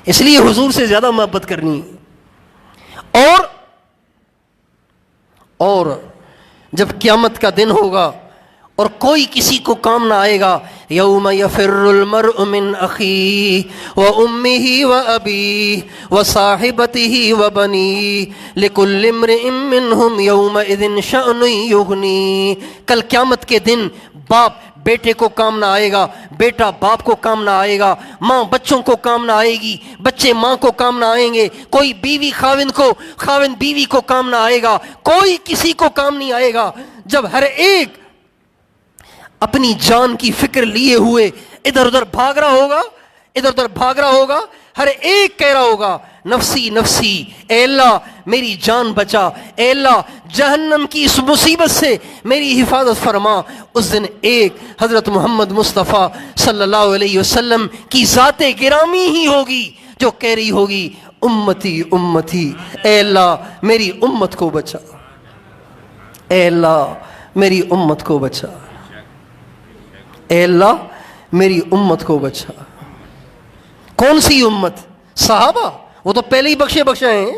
اس لیے حضور سے زیادہ محبت کرنی ہے۔ اور جب قیامت کا دن ہوگا اور کوئی کسی کو کام نہ آئے گا، یوم یفر المرء من اخیہ وامہ وابیہ وصاحبتہ وبنیہ لکل امرئ منہم یومئذ شأن یغنیہ۔ کل قیامت کے دن باپ بیٹے کو کام نہ آئے گا، بیٹا باپ کو کام نہ آئے گا، ماں بچوں کو کام نہ آئے گی، بچے ماں کو کام نہ آئیں گے، کوئی بیوی خاوند بیوی کو کام نہ آئے گا، کوئی کسی کو کام نہیں آئے گا۔ جب ہر ایک اپنی جان کی فکر لیے ہوئے ادھر ادھر بھاگ رہا ہوگا، ہر ایک کہہ رہا ہوگا نفسی نفسی، اے اللہ میری جان بچا، اے اللہ جہنم کی اس مصیبت سے میری حفاظت فرما۔ اس دن ایک حضرت محمد مصطفیٰ صلی اللہ علیہ وسلم کی ذات گرامی ہی ہوگی جو کہہ رہی ہوگی امتی امتی، اے اللہ میری امت کو بچا، اے اللہ میری امت کو بچا، اے اللہ میری امت کو بچا۔ کون سی امت؟ صحابہ، وہ تو پہلے ہی بخشے ہیں،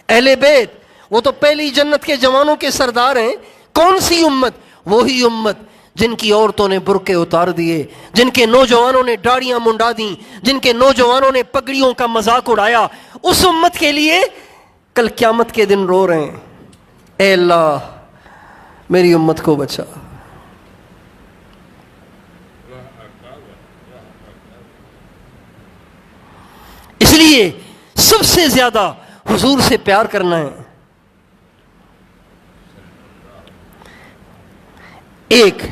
اہل بیت وہ تو پہلی جنت کے جوانوں کے سردار ہیں۔ کون سی امت؟ وہی امت جن کی عورتوں نے برقعے اتار دیے، جن کے نوجوانوں نے داڑیاں منڈا دیں، جن کے نوجوانوں نے پگڑیوں کا مذاق اڑایا۔ اس امت کے لیے کل قیامت کے دن رو رہے ہیں، اے اللہ میری امت کو بچا۔ اس لیے سب سے زیادہ حضور سے پیار کرنا ہے۔ ایک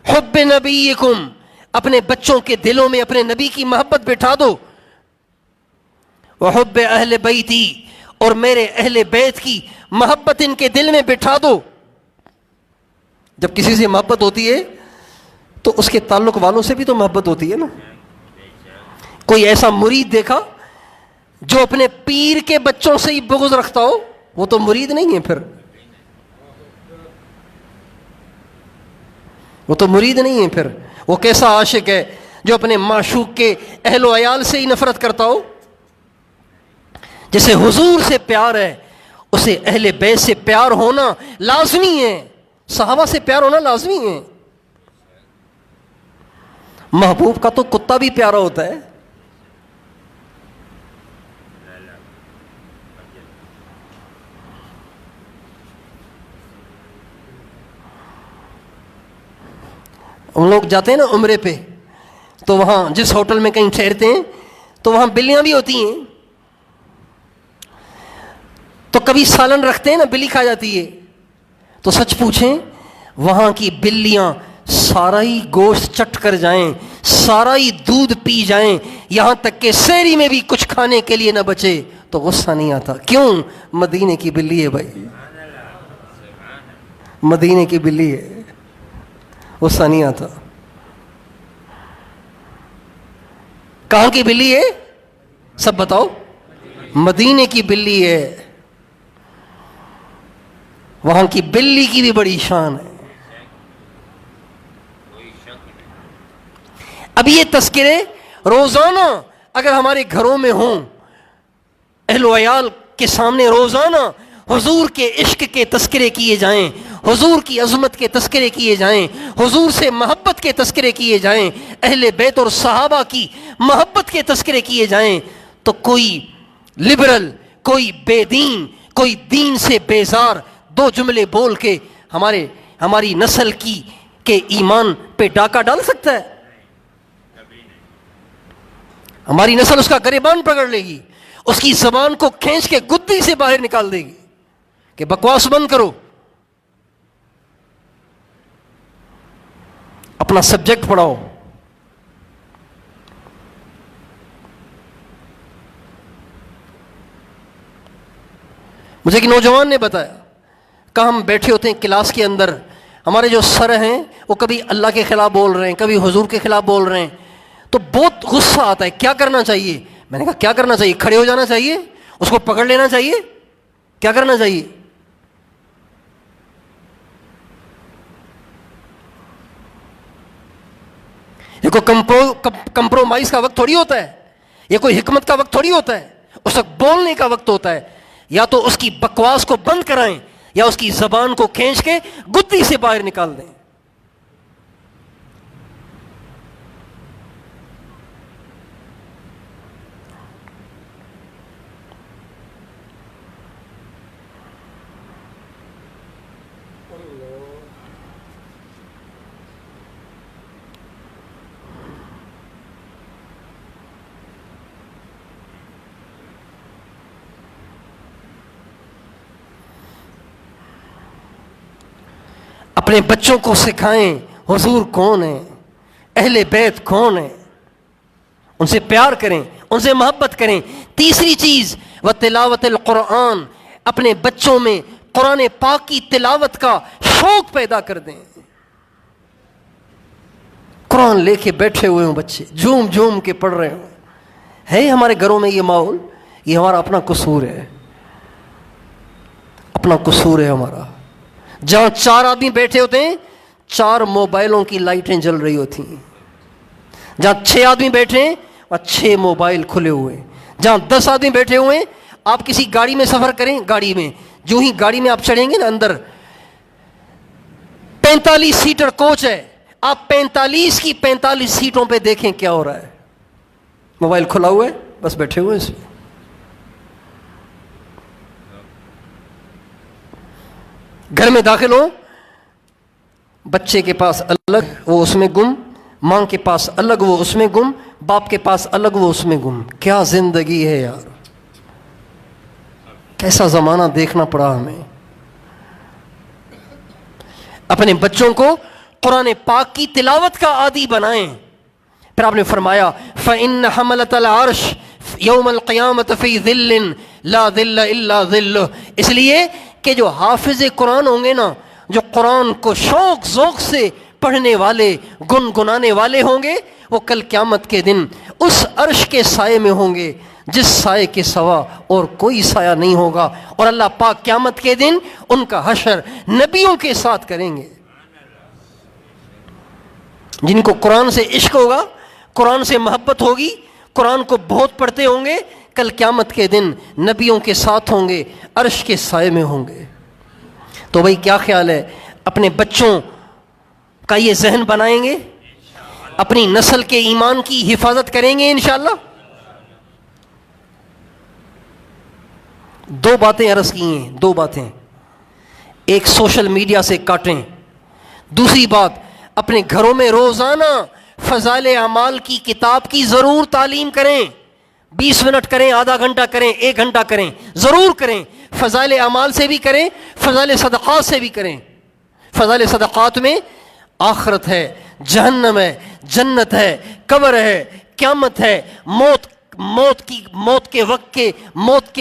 حب نبیکم، اپنے بچوں کے دلوں میں اپنے نبی کی محبت بٹھا دو، وحب اہل بیتی، اور میرے اہل بیت کی محبت ان کے دل میں بٹھا دو۔ جب کسی سے محبت ہوتی ہے تو اس کے تعلق والوں سے بھی تو محبت ہوتی ہے نا۔ کوئی ایسا مرید دیکھا جو اپنے پیر کے بچوں سے ہی بغض رکھتا ہو، وہ تو مرید نہیں ہے، پھر وہ تو مرید نہیں ہے۔ پھر وہ کیسا عاشق ہے جو اپنے معشوق کے اہل و عیال سے ہی نفرت کرتا ہو؟ جسے حضور سے پیار ہے اسے اہل بیت سے پیار ہونا لازمی ہے، صحابہ سے پیار ہونا لازمی ہے۔ محبوب کا تو کتا بھی پیارا ہوتا ہے۔ ہم لوگ جاتے ہیں نا عمرے پہ، تو وہاں جس ہوٹل میں کہیں ٹھہرتے ہیں تو وہاں بلیاں بھی ہوتی ہیں، تو کبھی سالن رکھتے ہیں نا، بلی کھا جاتی ہے، تو سچ پوچھیں وہاں کی بلیاں سارا ہی گوشت چٹ کر جائیں، سارا ہی دودھ پی جائیں، یہاں تک کہ سحری میں بھی کچھ کھانے کے لیے نہ بچے تو غصہ نہیں آتا۔ کیوں؟ مدینے کی بلی ہے بھائی، مدینے کی بلی ہے، غصہ نہیں آتا۔ کہاں کی بلی ہے؟ سب بتاؤ۔ مدینے کی بلی ہے، وہاں کی بلی کی بھی بڑی شان ہے۔ اب یہ تذکرے روزانہ اگر ہمارے گھروں میں ہوں، اہل و عیال کے سامنے روزانہ حضور کے عشق کے تذکرے کیے جائیں، حضور کی عظمت کے تذکرے کیے جائیں، حضور سے محبت کے تذکرے کیے جائیں، اہل بیت اور صحابہ کی محبت کے تذکرے کیے جائیں، تو کوئی لبرل، کوئی بے دین، کوئی دین سے بیزار دو جملے بول کے ہماری نسل کے ایمان پہ ڈاکہ ڈال سکتا ہے؟ ہماری نسل اس کا گریبان پکڑ لے گی، اس کی زبان کو کھینچ کے گدی سے باہر نکال دے گی کہ بکواس بند کرو، اپنا سبجیکٹ پڑھاؤ۔ مجھے ایک نوجوان نے بتایا، کہا ہم بیٹھے ہوتے ہیں کلاس کے اندر، ہمارے جو سر ہیں وہ کبھی اللہ کے خلاف بول رہے ہیں، کبھی حضور کے خلاف بول رہے ہیں، تو بہت غصہ آتا ہے، کیا کرنا چاہیے؟ میں نے کہا کیا کرنا چاہیے؟ کھڑے ہو جانا چاہیے، اس کو پکڑ لینا چاہیے، کیا کرنا چاہیے؟ یہ کوئی کمپرومائز کا وقت تھوڑی ہوتا ہے، یہ کوئی حکمت کا وقت تھوڑی ہوتا ہے، اس وقت بولنے کا وقت ہوتا ہے۔ یا تو اس کی بکواس کو بند کرائیں یا اس کی زبان کو کھینچ کے گدی سے باہر نکال دیں۔ اپنے بچوں کو سکھائیں حضور کون ہے، اہل بیت کون ہے، ان سے پیار کریں، ان سے محبت کریں۔ تیسری چیز وتلاوت القرآن، اپنے بچوں میں قرآن پاک کی تلاوت کا شوق پیدا کر دیں۔ قرآن لے کے بیٹھے ہوئے ہوں بچے، جھوم جھوم کے پڑھ رہے ہوں۔ ہے ہمارے گھروں میں یہ ماحول؟ یہ ہمارا اپنا قصور ہے، اپنا قصور ہے ہمارا۔ جہاں 4 آدمی بیٹھے ہوتے ہیں 4 موبائلوں کی لائٹیں جل رہی ہوتی ہیں، جہاں 6 آدمی بیٹھے ہیں وہاں 6 موبائل کھلے ہوئے ہیں، جہاں 10 آدمی بیٹھے ہوئے ہیں۔ آپ کسی گاڑی میں سفر کریں، گاڑی میں جو ہی گاڑی میں آپ چڑھیں گے نا، اندر 45 سیٹر کوچ ہے، آپ 45 کی 45 سیٹوں پہ دیکھیں کیا ہو رہا ہے، موبائل کھلا ہوا ہے، بس بیٹھے ہوئے اس میں۔ گھر میں داخل ہو، بچے کے پاس الگ وہ اس میں گم، ماں کے پاس الگ وہ اس میں گم، باپ کے پاس الگ وہ اس میں گم۔ کیا زندگی ہے یار، کیسا زمانہ دیکھنا پڑا ہمیں۔ اپنے بچوں کو قرآن پاک کی تلاوت کا عادی بنائیں۔ پھر آپ نے فرمایا فَإِنَّ حَمَلَةَ الْعَرْشِ يَوْمَ الْقِيَامَةِ فِي ظِلٍّ لَا ظِلَّ إِلَّا ظِلُّهُ، اس لیے کہ جو حافظ قرآن ہوں گے نا، جو قرآن کو شوق ذوق سے پڑھنے والے، گنگنانے والے ہوں گے، وہ کل قیامت کے دن اس عرش کے سائے میں ہوں گے جس سائے کے سوا اور کوئی سایہ نہیں ہوگا، اور اللہ پاک قیامت کے دن ان کا حشر نبیوں کے ساتھ کریں گے۔ جن کو قرآن سے عشق ہوگا، قرآن سے محبت ہوگی، قرآن کو بہت پڑھتے ہوں گے، کل قیامت کے دن نبیوں کے ساتھ ہوں گے، عرش کے سائے میں ہوں گے۔ تو بھائی کیا خیال ہے، اپنے بچوں کا یہ ذہن بنائیں گے، اپنی نسل کے ایمان کی حفاظت کریں گے انشاءاللہ؟ 2 باتیں عرض کی ہیں، 2 باتیں، ایک سوشل میڈیا سے کاٹیں، دوسری بات اپنے گھروں میں روزانہ فضائل اعمال کی کتاب کی ضرور تعلیم کریں۔ 20 منٹ کریں، آدھا گھنٹہ کریں، 1 گھنٹہ کریں، ضرور کریں۔ فضائل اعمال سے بھی کریں، فضائل صدقات سے بھی کریں۔ فضائل صدقات میں آخرت ہے، جہنم ہے، جنت ہے، قبر ہے، قیامت ہے، موت کے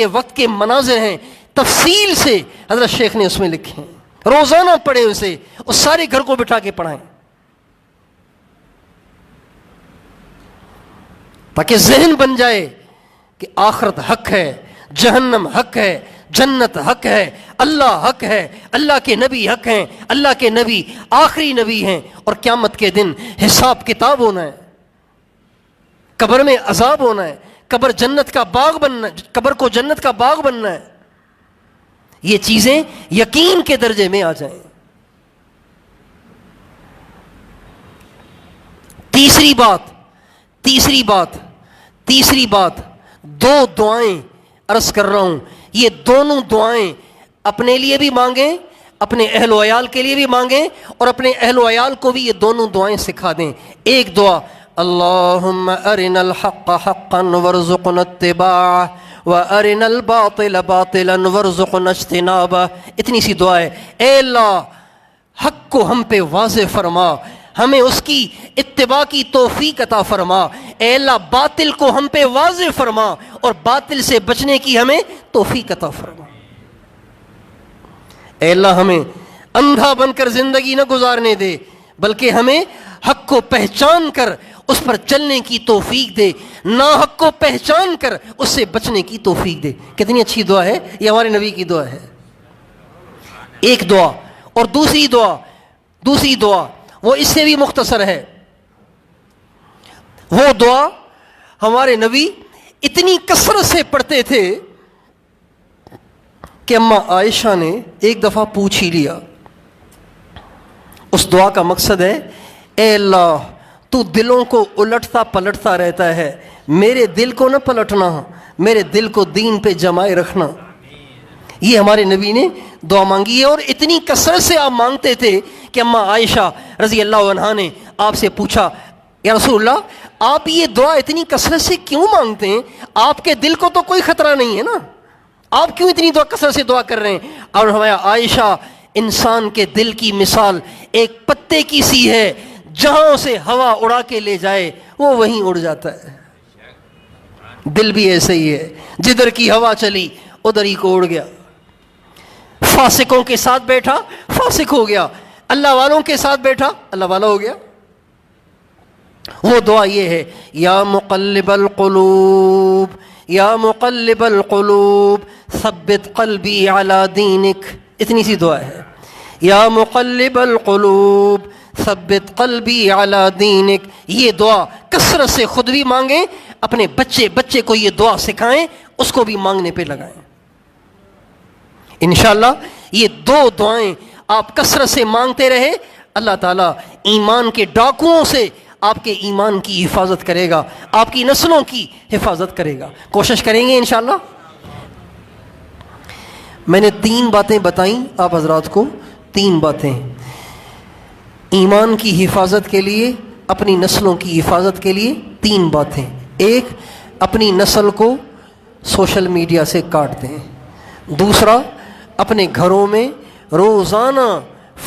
وقت کے مناظر ہیں، تفصیل سے حضرت شیخ نے اس میں لکھے ہیں۔ روزانہ پڑھیں اسے، اور سارے گھر کو بٹھا کے پڑھائیں تاکہ ذہن بن جائے کہ آخرت حق ہے، جہنم حق ہے، جنت حق ہے، اللہ حق ہے، اللہ کے نبی حق ہیں، اللہ کے نبی آخری نبی ہیں، اور قیامت کے دن حساب کتاب ہونا ہے، قبر میں عذاب ہونا ہے، قبر جنت کا باغ بننا ہے، قبر کو جنت کا باغ بننا ہے۔ یہ چیزیں یقین کے درجے میں آ جائیں۔ تیسری بات 2 دعائیں عرض کر رہا ہوں، یہ دونوں دعائیں اپنے لیے بھی مانگیں، اپنے اہل و عیال کے لیے بھی مانگیں، اور اپنے اہل و عیال کو بھی یہ دونوں دعائیں سکھا دیں۔ ایک دعا اللہم ارنا الحق حقا وارزقنا اتباعہ وارنا الباطل باطلا وارزقنا اجتنابہ. اتنی سی دعا ہے، اے اللہ حق کو ہم پہ واضح فرما، ہمیں اس کی اتباع کی توفیق عطا فرما. اے اللہ باطل کو ہم پہ واضح فرما اور باطل سے بچنے کی ہمیں توفیق عطا فرما. اے اللہ ہمیں اندھا بن کر زندگی نہ گزارنے دے، بلکہ ہمیں حق کو پہچان کر اس پر چلنے کی توفیق دے، ناحق کو پہچان کر اس سے بچنے کی توفیق دے. کتنی اچھی دعا ہے، یہ ہمارے نبی کی دعا ہے. ایک دعا. اور دوسری دعا وہ اس سے بھی مختصر ہے. وہ دعا ہمارے نبی اتنی کثرت سے پڑھتے تھے کہ اماں عائشہ نے ایک دفعہ پوچھ ہی لیا. اس دعا کا مقصد ہے، اے اللہ تو دلوں کو الٹتا پلٹتا رہتا ہے، میرے دل کو نہ پلٹنا، میرے دل کو دین پہ جمائے رکھنا. یہ ہمارے نبی نے دعا مانگی ہے، اور اتنی کثرت سے آپ مانگتے تھے کہ اماں عائشہ رضی اللہ عنہا نے آپ سے پوچھا، یا رسول اللہ آپ یہ دعا اتنی کثرت سے کیوں مانگتے ہیں؟ آپ کے دل کو تو کوئی خطرہ نہیں ہے نا، آپ کیوں اتنی کثرت سے دعا کر رہے ہیں؟ اور ہمارا عائشہ، انسان کے دل کی مثال ایک پتے کی سی ہے، جہاں سے ہوا اڑا کے لے جائے وہ وہیں اڑ جاتا ہے. دل بھی ایسے ہی ہے، جدھر کی ہوا چلی ادھر ہی کو اڑ گیا. فاسقوں کے ساتھ بیٹھا فاسق ہو گیا، اللہ والوں کے ساتھ بیٹھا اللہ والا ہو گیا. وہ دعا یہ ہے، یا مقلب القلوب یا مقلب القلوب ثبت قلبی علی دینک. اتنی سی دعا ہے، یا مقلب القلوب ثبت قلبی علی دینک. یہ دعا کثرت سے خود بھی مانگیں، اپنے بچے کو یہ دعا سکھائیں، اس کو بھی مانگنے پہ لگائیں. انشاءاللہ یہ دو دعائیں آپ کثرت سے مانگتے رہے، اللہ تعالیٰ ایمان کے ڈاکوؤں سے آپ کے ایمان کی حفاظت کرے گا، آپ کی نسلوں کی حفاظت کرے گا. کوشش کریں گے انشاءاللہ. میں نے 3 باتیں بتائیں آپ حضرات کو، 3 باتیں ایمان کی حفاظت کے لیے، اپنی نسلوں کی حفاظت کے لیے. 3 باتیں. ایک، اپنی نسل کو سوشل میڈیا سے کاٹ دیں. دوسرا، اپنے گھروں میں روزانہ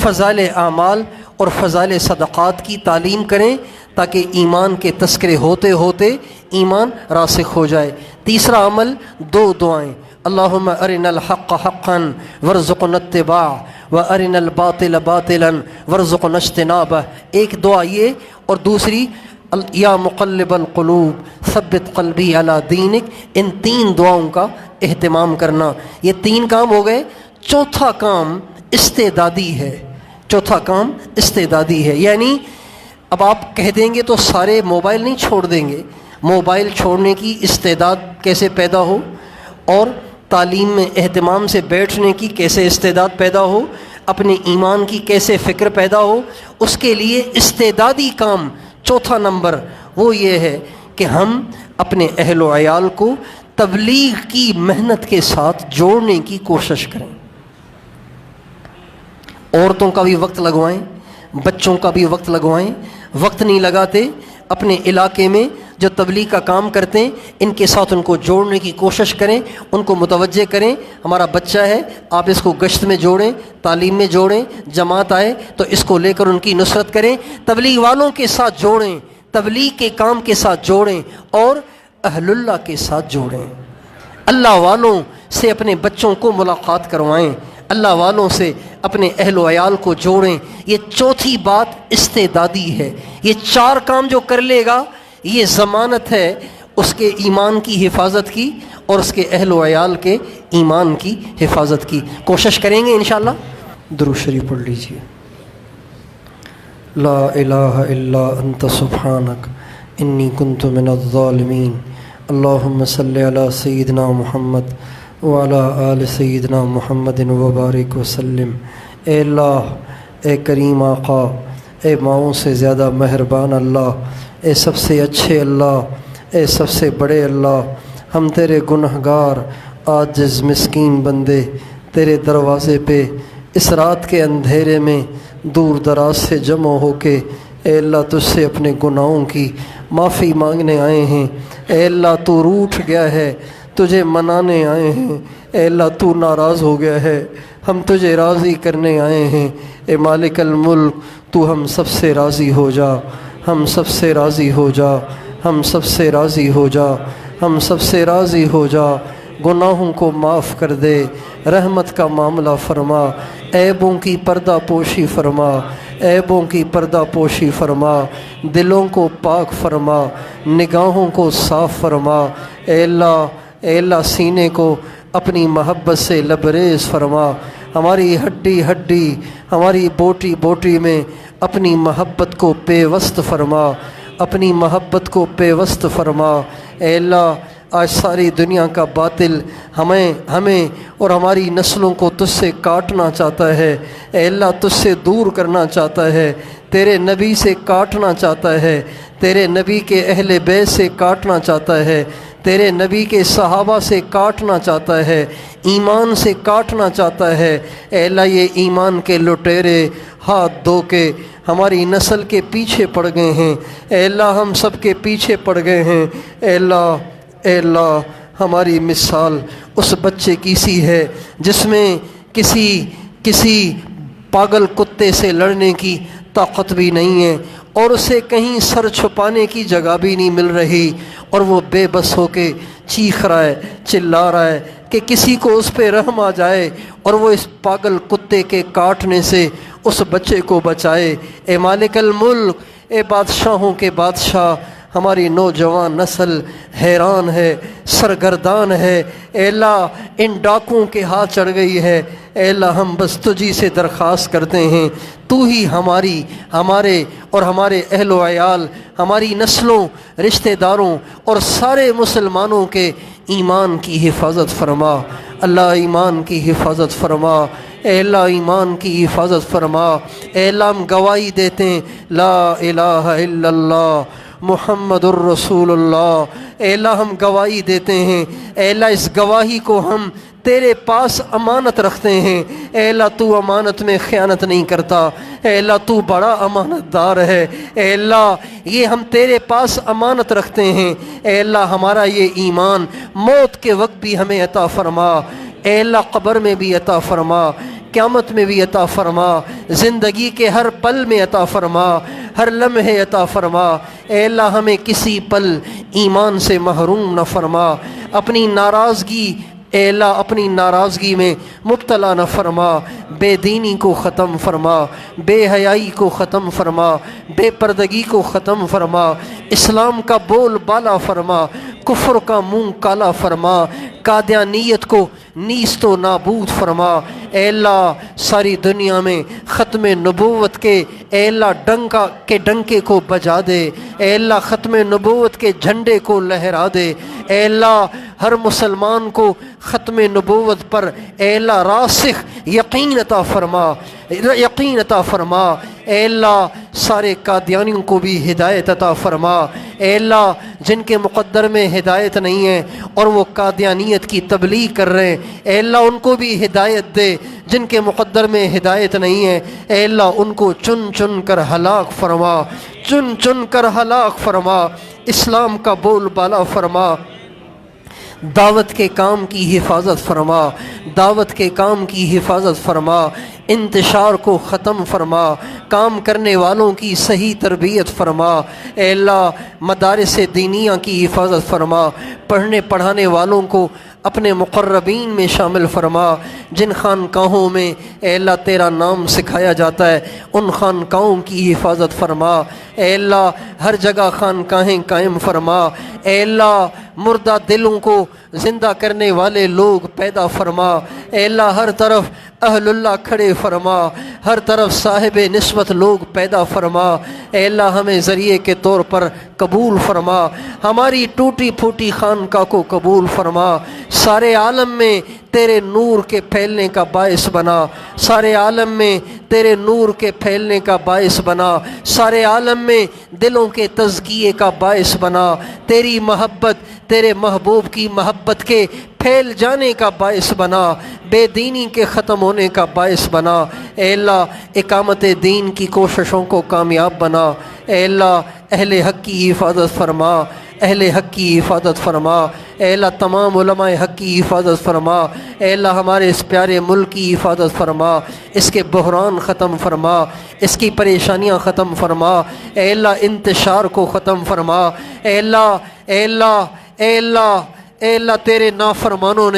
فضائل اعمال اور فضائل صدقات کی تعلیم کریں تاکہ ایمان کے تذکرے ہوتے ہوتے ایمان راسخ ہو جائے. تیسرا عمل، 2 دعائیں، اللہم ارنا الحق حقا وارزقنا اتباعہ وارنا الباطل باطلا وارزقنا اجتنابہ. ایک دعا یہ، اور دوسری یا مقلب القلوب ثبت قلبی علی دینک. ان 3 دعاؤں کا اہتمام کرنا. یہ 3 کام ہو گئے. چوتھا کام استعدادی ہے. چوتھا کام استعدادی ہے، یعنی اب آپ کہہ دیں گے تو سارے موبائل نہیں چھوڑ دیں گے. موبائل چھوڑنے کی استعداد کیسے پیدا ہو، اور تعلیم میں اہتمام سے بیٹھنے کی کیسے استعداد پیدا ہو، اپنے ایمان کی کیسے فکر پیدا ہو، اس کے لیے استعدادی کام چوتھا نمبر وہ یہ ہے کہ ہم اپنے اہل و عیال کو تبلیغ کی محنت کے ساتھ جوڑنے کی کوشش کریں. عورتوں کا بھی وقت لگوائیں، بچوں کا بھی وقت لگوائیں. وقت نہیں لگاتے، اپنے علاقے میں جو تبلیغ کا کام کرتے ہیں ان کے ساتھ ان کو جوڑنے کی کوشش کریں، ان کو متوجہ کریں. ہمارا بچہ ہے، آپ اس کو گشت میں جوڑیں، تعلیم میں جوڑیں، جماعت آئے تو اس کو لے کر ان کی نصرت کریں. تبلیغ والوں کے ساتھ جوڑیں، تبلیغ کے کام کے ساتھ جوڑیں، اور اہل اللہ کے ساتھ جوڑیں. اللہ والوں سے اپنے بچوں کو ملاقات کروائیں، اللہ والوں سے اپنے اہل و عیال کو جوڑیں. یہ چوتھی بات استعدادی ہے. یہ 4 کام جو کر لے گا یہ ضمانت ہے اس کے ایمان کی حفاظت کی اور اس کے اہل و عیال کے ایمان کی حفاظت کی. کوشش کریں گے انشاءاللہ. درود شریف پڑھ لیجیے. لا الہ الا انت سبحانک انی کنت من الظالمین. اللہم صلی علی سیدنا محمد وعلی آل سیدنا محمد وبارک وسلم. اے اللہ، اے کریم آقا، اے ماؤں سے زیادہ مہربان اللہ، اے سب سے اچھے اللہ، اے سب سے بڑے اللہ، ہم تیرے گنہگار عاجز مسکین بندے تیرے دروازے پہ اس رات کے اندھیرے میں دور دراز سے جمع ہو کے اے اللہ تجھ سے اپنے گناہوں کی معافی مانگنے آئے ہیں۔ اے اللہ تو روٹھ گیا ہے، تجھے منانے آئے ہیں۔ اے اللہ تو ناراض ہو گیا ہے، ہم تجھے راضی کرنے آئے ہیں۔ اے مالک الملک تو ہم سب سے راضی ہو جا، ہم سب سے راضی ہو جا، ہم سب سے راضی ہو جا، ہم سب سے راضی ہو جا۔ گناہوں کو معاف کر دے، رحمت کا معاملہ فرما، عیبوں کی پردہ پوشی فرما، عیبوں کی پردہ پوشی فرما، دلوں کو پاک فرما، نگاہوں کو صاف فرما۔ اے اللہ سینے کو اپنی محبت سے لبریز فرما، ہماری ہڈی ہڈی، ہماری بوٹی بوٹی میں اپنی محبت کو پیوست فرما، اپنی محبت کو پیوست فرما۔ اے اللہ آج ساری دنیا کا باطل ہمیں اور ہماری نسلوں کو تجھ سے کاٹنا چاہتا ہے۔ اے اللہ تجھ سے دور کرنا چاہتا ہے، تیرے نبی سے کاٹنا چاہتا ہے، تیرے نبی کے اہل بیت سے کاٹنا چاہتا ہے، تیرے نبی کے صحابہ سے کاٹنا چاہتا ہے، ایمان سے کاٹنا چاہتا ہے۔ اے اللہ یہ ایمان کے لٹیرے ہاتھ دھو کے ہماری نسل کے پیچھے پڑ گئے ہیں۔ اے اللہ ہم سب کے پیچھے پڑ گئے ہیں۔ اے اللہ ہماری مثال اس بچے کی سی ہے جس میں کسی پاگل کتے سے لڑنے کی طاقت بھی نہیں ہے، اور اسے کہیں سر چھپانے کی جگہ بھی نہیں مل رہی، اور وہ بے بس ہو کے چیخ رہا ہے، چلا رہا ہے کہ کسی کو اس پہ رحم آ جائے اور وہ اس پاگل کتے کے کاٹنے سے اس بچے کو بچائے۔ اے مالک الملک، اے بادشاہوں کے بادشاہ، ہماری نوجوان نسل حیران ہے، سرگردان ہے۔ اے اللہ ان ڈاکوؤں کے ہاتھ چڑھ گئی ہے۔ اے اللہ ہم بس تجھی سے درخواست کرتے ہیں، تو ہی ہمارے اور ہمارے اہل و عیال، ہماری نسلوں، رشتہ داروں اور سارے مسلمانوں کے ایمان کی حفاظت فرما۔ اللہ ایمان کی حفاظت فرما، اے اللہ ایمان کی حفاظت فرما۔ اے اللہ ہم گواہی دیتے ہیں لا الہ الا اللہ محمد الرسول اللہ۔ اے اللہ ہم گواہی دیتے ہیں، اے اللہ اس گواہی کو ہم تیرے پاس امانت رکھتے ہیں۔ اے اللہ تو امانت میں خیانت نہیں کرتا، اے اللہ تو بڑا امانت دار ہے۔ اے اللہ یہ ہم تیرے پاس امانت رکھتے ہیں، اے اللہ ہمارا یہ ایمان موت کے وقت بھی ہمیں عطا فرما۔ اے اللہ قبر میں بھی عطا فرما، قیامت میں بھی عطا فرما، زندگی کے ہر پل میں عطا فرما، ہر لمحے عطا فرما۔ اے اللہ ہمیں کسی پل ایمان سے محروم نہ فرما، اپنی ناراضگی اے اللہ اپنی ناراضگی میں مبتلا نہ فرما، بے دینی کو ختم فرما، بے حیائی کو ختم فرما، بے پردگی کو ختم فرما، اسلام کا بول بالا فرما، کفر کا منہ کالا فرما، قادیانیت کو نیست و نابود فرما۔ اے اللہ ساری دنیا میں ختم نبوت کے اے اللہ ڈنکے کو بجا دے، اے اللہ ختم نبوت کے جھنڈے کو لہرا دے۔ اے اللہ ہر مسلمان کو ختم نبوت پر اے اللہ راسخ یقین عطا فرما۔ اے اللہ سارے قادیانیوں کو بھی ہدایت عطا فرما۔ اے اللہ جن کے مقدر میں ہدایت نہیں ہے اور وہ قادیانیت کی تبلیغ کر رہے ہیں، اے اللہ ان کو بھی ہدایت دے۔ جن کے مقدر میں ہدایت نہیں ہے اے اللہ ان کو چن چن کر ہلاک فرما، چن چن کر ہلاک فرما، اسلام کا بول بالا فرما، دعوت کے کام کی حفاظت فرما، دعوت کے کام کی حفاظت فرما، انتشار کو ختم فرما، کام کرنے والوں کی صحیح تربیت فرما۔ اے اللہ مدارس دینیہ کی حفاظت فرما، پڑھنے پڑھانے والوں کو اپنے مقربین میں شامل فرما۔ جن خانقاہوں میں اے اللہ تیرا نام سکھایا جاتا ہے ان خانقاہوں کی حفاظت فرما۔ اے اللہ ہر جگہ خانقاہیں قائم فرما۔ اے اللہ مردہ دلوں کو زندہ کرنے والے لوگ پیدا فرما۔ اے اللہ ہر طرف اہل اللہ کھڑے فرما، ہر طرف صاحب نسبت لوگ پیدا فرما۔ اے اللہ ہمیں ذریعے کے طور پر قبول فرما، ہماری ٹوٹی پھوٹی خانقاہ کو قبول فرما۔ سارے عالم میں تیرے نور کے پھیلنے کا باعث بنا، سارے عالم میں تیرے نور کے پھیلنے کا باعث بنا، سارے عالم میں دلوں کے تزکیے کا باعث بنا، تیری محبت، تیرے محبوب کی محبت کے پھیل جانے کا باعث بنا، بے دینی کے ختم ہونے کا باعث بنا۔ اے اللہ اقامت دین کی کوششوں کو کامیاب بنا۔ اے اللہ اہل حق کی حفاظت فرما، اہل حق کی حفاظت فرما۔ اے اللہ تمام علماء حق کی حفاظت فرما۔ اے اللہ ہمارے اس پیارے ملک کی حفاظت فرما، اس کے بحران ختم فرما، اس کی پریشانیاں ختم فرما۔ اے اللہ انتشار کو ختم فرما۔ اے اللہ اے اللہ اے اللہ اے اللہ تیرے نافرمانوں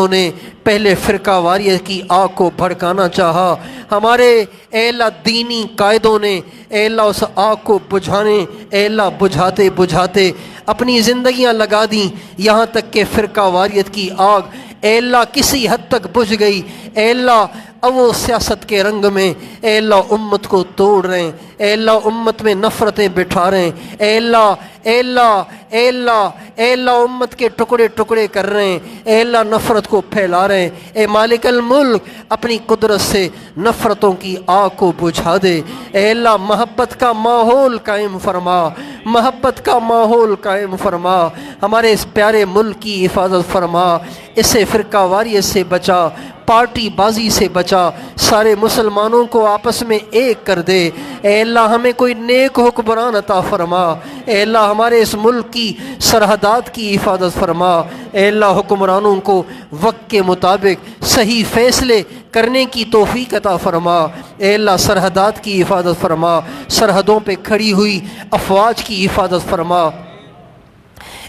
نے پہلے فرقہ واریت کی آگ کو بھڑکانا چاہا، ہمارے اے اللہ دینی قائدوں نے اے اللہ اس آگ کو بجھاتے بجھاتے اپنی زندگیاں لگا دیں، یہاں تک کہ فرقہ واریت کی آگ اے اللہ کسی حد تک بجھ گئی۔ اے اللہ اب وہ سیاست کے رنگ میں اے اللہ امت کو توڑ رہے ہیں، اے اللہ امت میں نفرتیں بٹھا رہے ہیں، اے اللہ اے اللہ اے اللہ اے اللہ امت کے ٹکڑے ٹکڑے کر رہے ہیں، اے اللہ نفرت کو پھیلا رہے ہیں۔ اے مالک الملک اپنی قدرت سے نفرتوں کی آگ کو بجھا دے۔ اے اللہ محبت کا ماحول قائم فرما، محبت کا ماحول قائم فرما، ہمارے اس پیارے ملک کی حفاظت فرما، اسے فرقہ واریت سے بچا، پارٹی بازی سے بچا، سارے مسلمانوں کو آپس میں ایک کر دے۔ اے اللہ ہمیں کوئی نیک حکمران عطا فرما۔ اے اللہ ہمارے اس ملک کی سرحدات کی حفاظت فرما۔ اے اللہ حکمرانوں کو وقت کے مطابق صحیح فیصلے کرنے کی توفیق عطا فرما۔ اے اللہ سرحدات کی حفاظت فرما، سرحدوں پہ کھڑی ہوئی افواج کی حفاظت فرما۔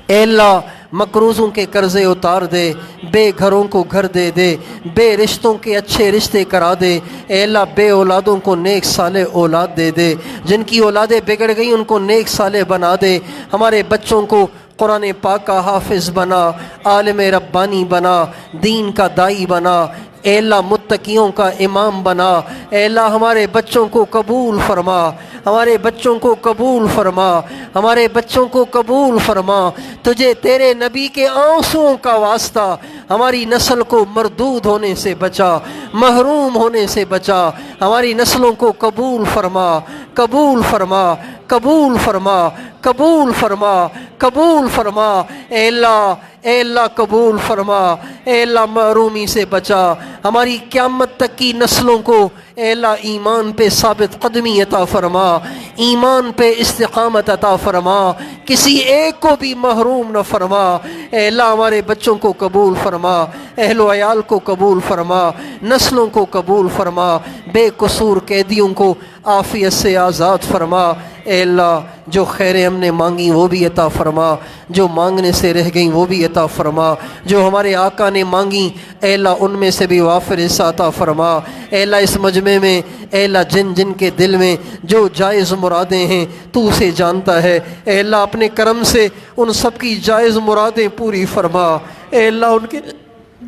اے اللہ مقروضوں کے قرضے اتار دے، بے گھروں کو گھر دے دے، بے رشتوں کے اچھے رشتے کرا دے۔ اے اللہ بے اولادوں کو نیک صالح اولاد دے دے، جن کی اولادیں بگڑ گئیں ان کو نیک صالح بنا دے۔ ہمارے بچوں کو قرآن پاک کا حافظ بنا، عالم ربانی بنا، دین کا دائی بنا۔ اے اللہ متقیوں کا امام بنا۔ اے اللہ ہمارے بچوں کو قبول فرما، ہمارے بچوں کو قبول فرما، ہمارے بچوں کو قبول فرما۔ تجھے تیرے نبی کے آنسوؤں کا واسطہ ہماری نسل کو مردود ہونے سے بچا، محروم ہونے سے بچا، ہماری نسلوں کو قبول فرما، قبول فرما، قبول فرما، قبول فرما، قبول فرما۔ اے اللہ قبول فرما۔ اے اللہ محرومی سے بچا، ہماری قیامت تک کی نسلوں کو اے اللہ ایمان پہ ثابت قدمی عطا فرما، ایمان پہ استقامت عطا فرما، کسی ایک کو بھی محروم نہ فرما۔ اے اللہ ہمارے بچوں کو قبول فرما، اہل و عیال کو قبول فرما، نسلوں کو قبول فرما، بے قصور قیدیوں کو عافیت سے آزاد فرما۔ اے اللہ جو خیریں ہم نے مانگی وہ بھی عطا فرما، جو مانگنے سے رہ گئیں وہ بھی عطا فرما، جو ہمارے آقا نے مانگی اے اللہ ان میں سے بھی وافر حصہ عطا فرما۔ اے اللہ اس مجمع میں اے اللہ جن جن کے دل میں جو جائز مرادیں ہیں تو اسے جانتا ہے، اے اللہ اپنے کرم سے ان سب کی جائز مرادیں پوری فرما۔ اے اللہ ان کے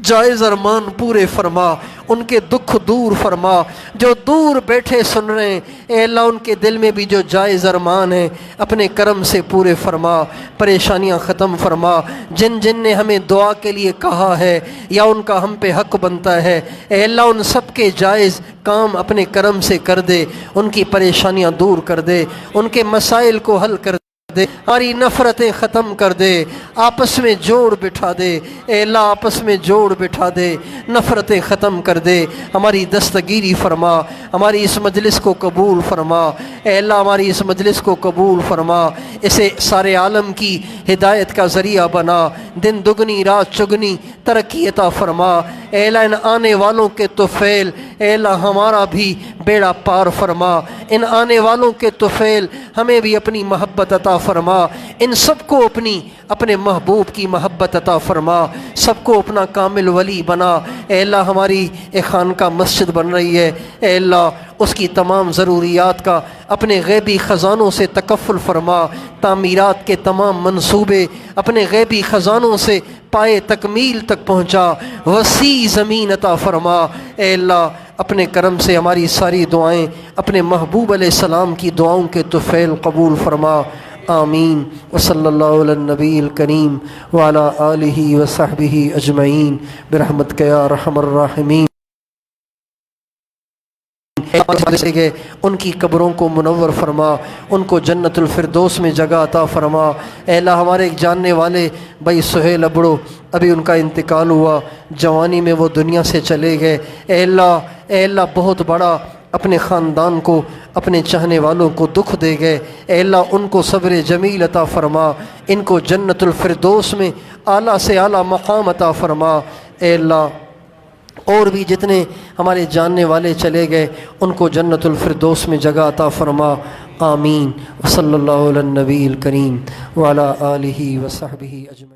جائز ارمان پورے فرما، ان کے دکھ دور فرما، جو دور بیٹھے سن رہے ہیں اے اللہ ان کے دل میں بھی جو جائز ارمان ہیں اپنے کرم سے پورے فرما، پریشانیاں ختم فرما۔ جن جن نے ہمیں دعا کے لیے کہا ہے یا ان کا ہم پہ حق بنتا ہے اے اللہ ان سب کے جائز کام اپنے کرم سے کر دے، ان کی پریشانیاں دور کر دے، ان کے مسائل کو حل کر دے، ہماری نفرتیں ختم کر دے، آپس میں جوڑ بٹھا دے۔ اے اللہ آپس میں جوڑ بٹھا دے، نفرتیں ختم کر دے، ہماری دستگیری فرما، ہماری اس مجلس کو قبول فرما۔ اے اللہ ہماری اس مجلس کو قبول فرما، اسے سارے عالم کی ہدایت کا ذریعہ بنا، دن دگنی رات چگنی ترقی عطا فرما۔ اے اللہ ان آنے والوں کے طفیل اے اللہ ہمارا بھی بیڑا پار فرما، ان آنے والوں کے طفیل ہمیں بھی اپنی محبت عطا فرما، ان سب کو اپنے محبوب کی محبت عطا فرما، سب کو اپنا کامل ولی بنا۔ اے اللہ ہماری ایک خانقاہ مسجد بن رہی ہے اے اللہ اس کی تمام ضروریات کا اپنے غیبی خزانوں سے تکفل فرما، تعمیرات کے تمام منصوبے اپنے غیبی خزانوں سے پائے تکمیل تک پہنچا، وسیع زمین عطا فرما۔ اے اللہ اپنے کرم سے ہماری ساری دعائیں اپنے محبوب علیہ السلام کی دعاؤں کے طفیل قبول فرما۔ آمین وصلی اللہ علی النبی الکریم وعلی آلہ وصحبہ اجمعین برحمتک یا ارحم الراحمین۔ گئے ان کی قبروں کو منور فرما، ان کو جنت الفردوس میں جگہ عطا فرما۔ اے اللہ ہمارے ایک جاننے والے بھائی سہیل ابڑو، ابھی ان کا انتقال ہوا، جوانی میں وہ دنیا سے چلے گئے۔ اے اللہ بہت بڑا اپنے خاندان کو، اپنے چاہنے والوں کو دکھ دے گئے۔ اے اللہ ان کو صبر جمیل عطا فرما، ان کو جنت الفردوس میں اعلیٰ سے اعلیٰ مقام عطا فرما۔ اے اللہ اور بھی جتنے ہمارے جاننے والے چلے گئے ان کو جنت الفردوس میں جگہ عطا فرما۔ آمین وصلی اللہ علی النبی الکریم وعلی آلہ وصحبہ اجمعین۔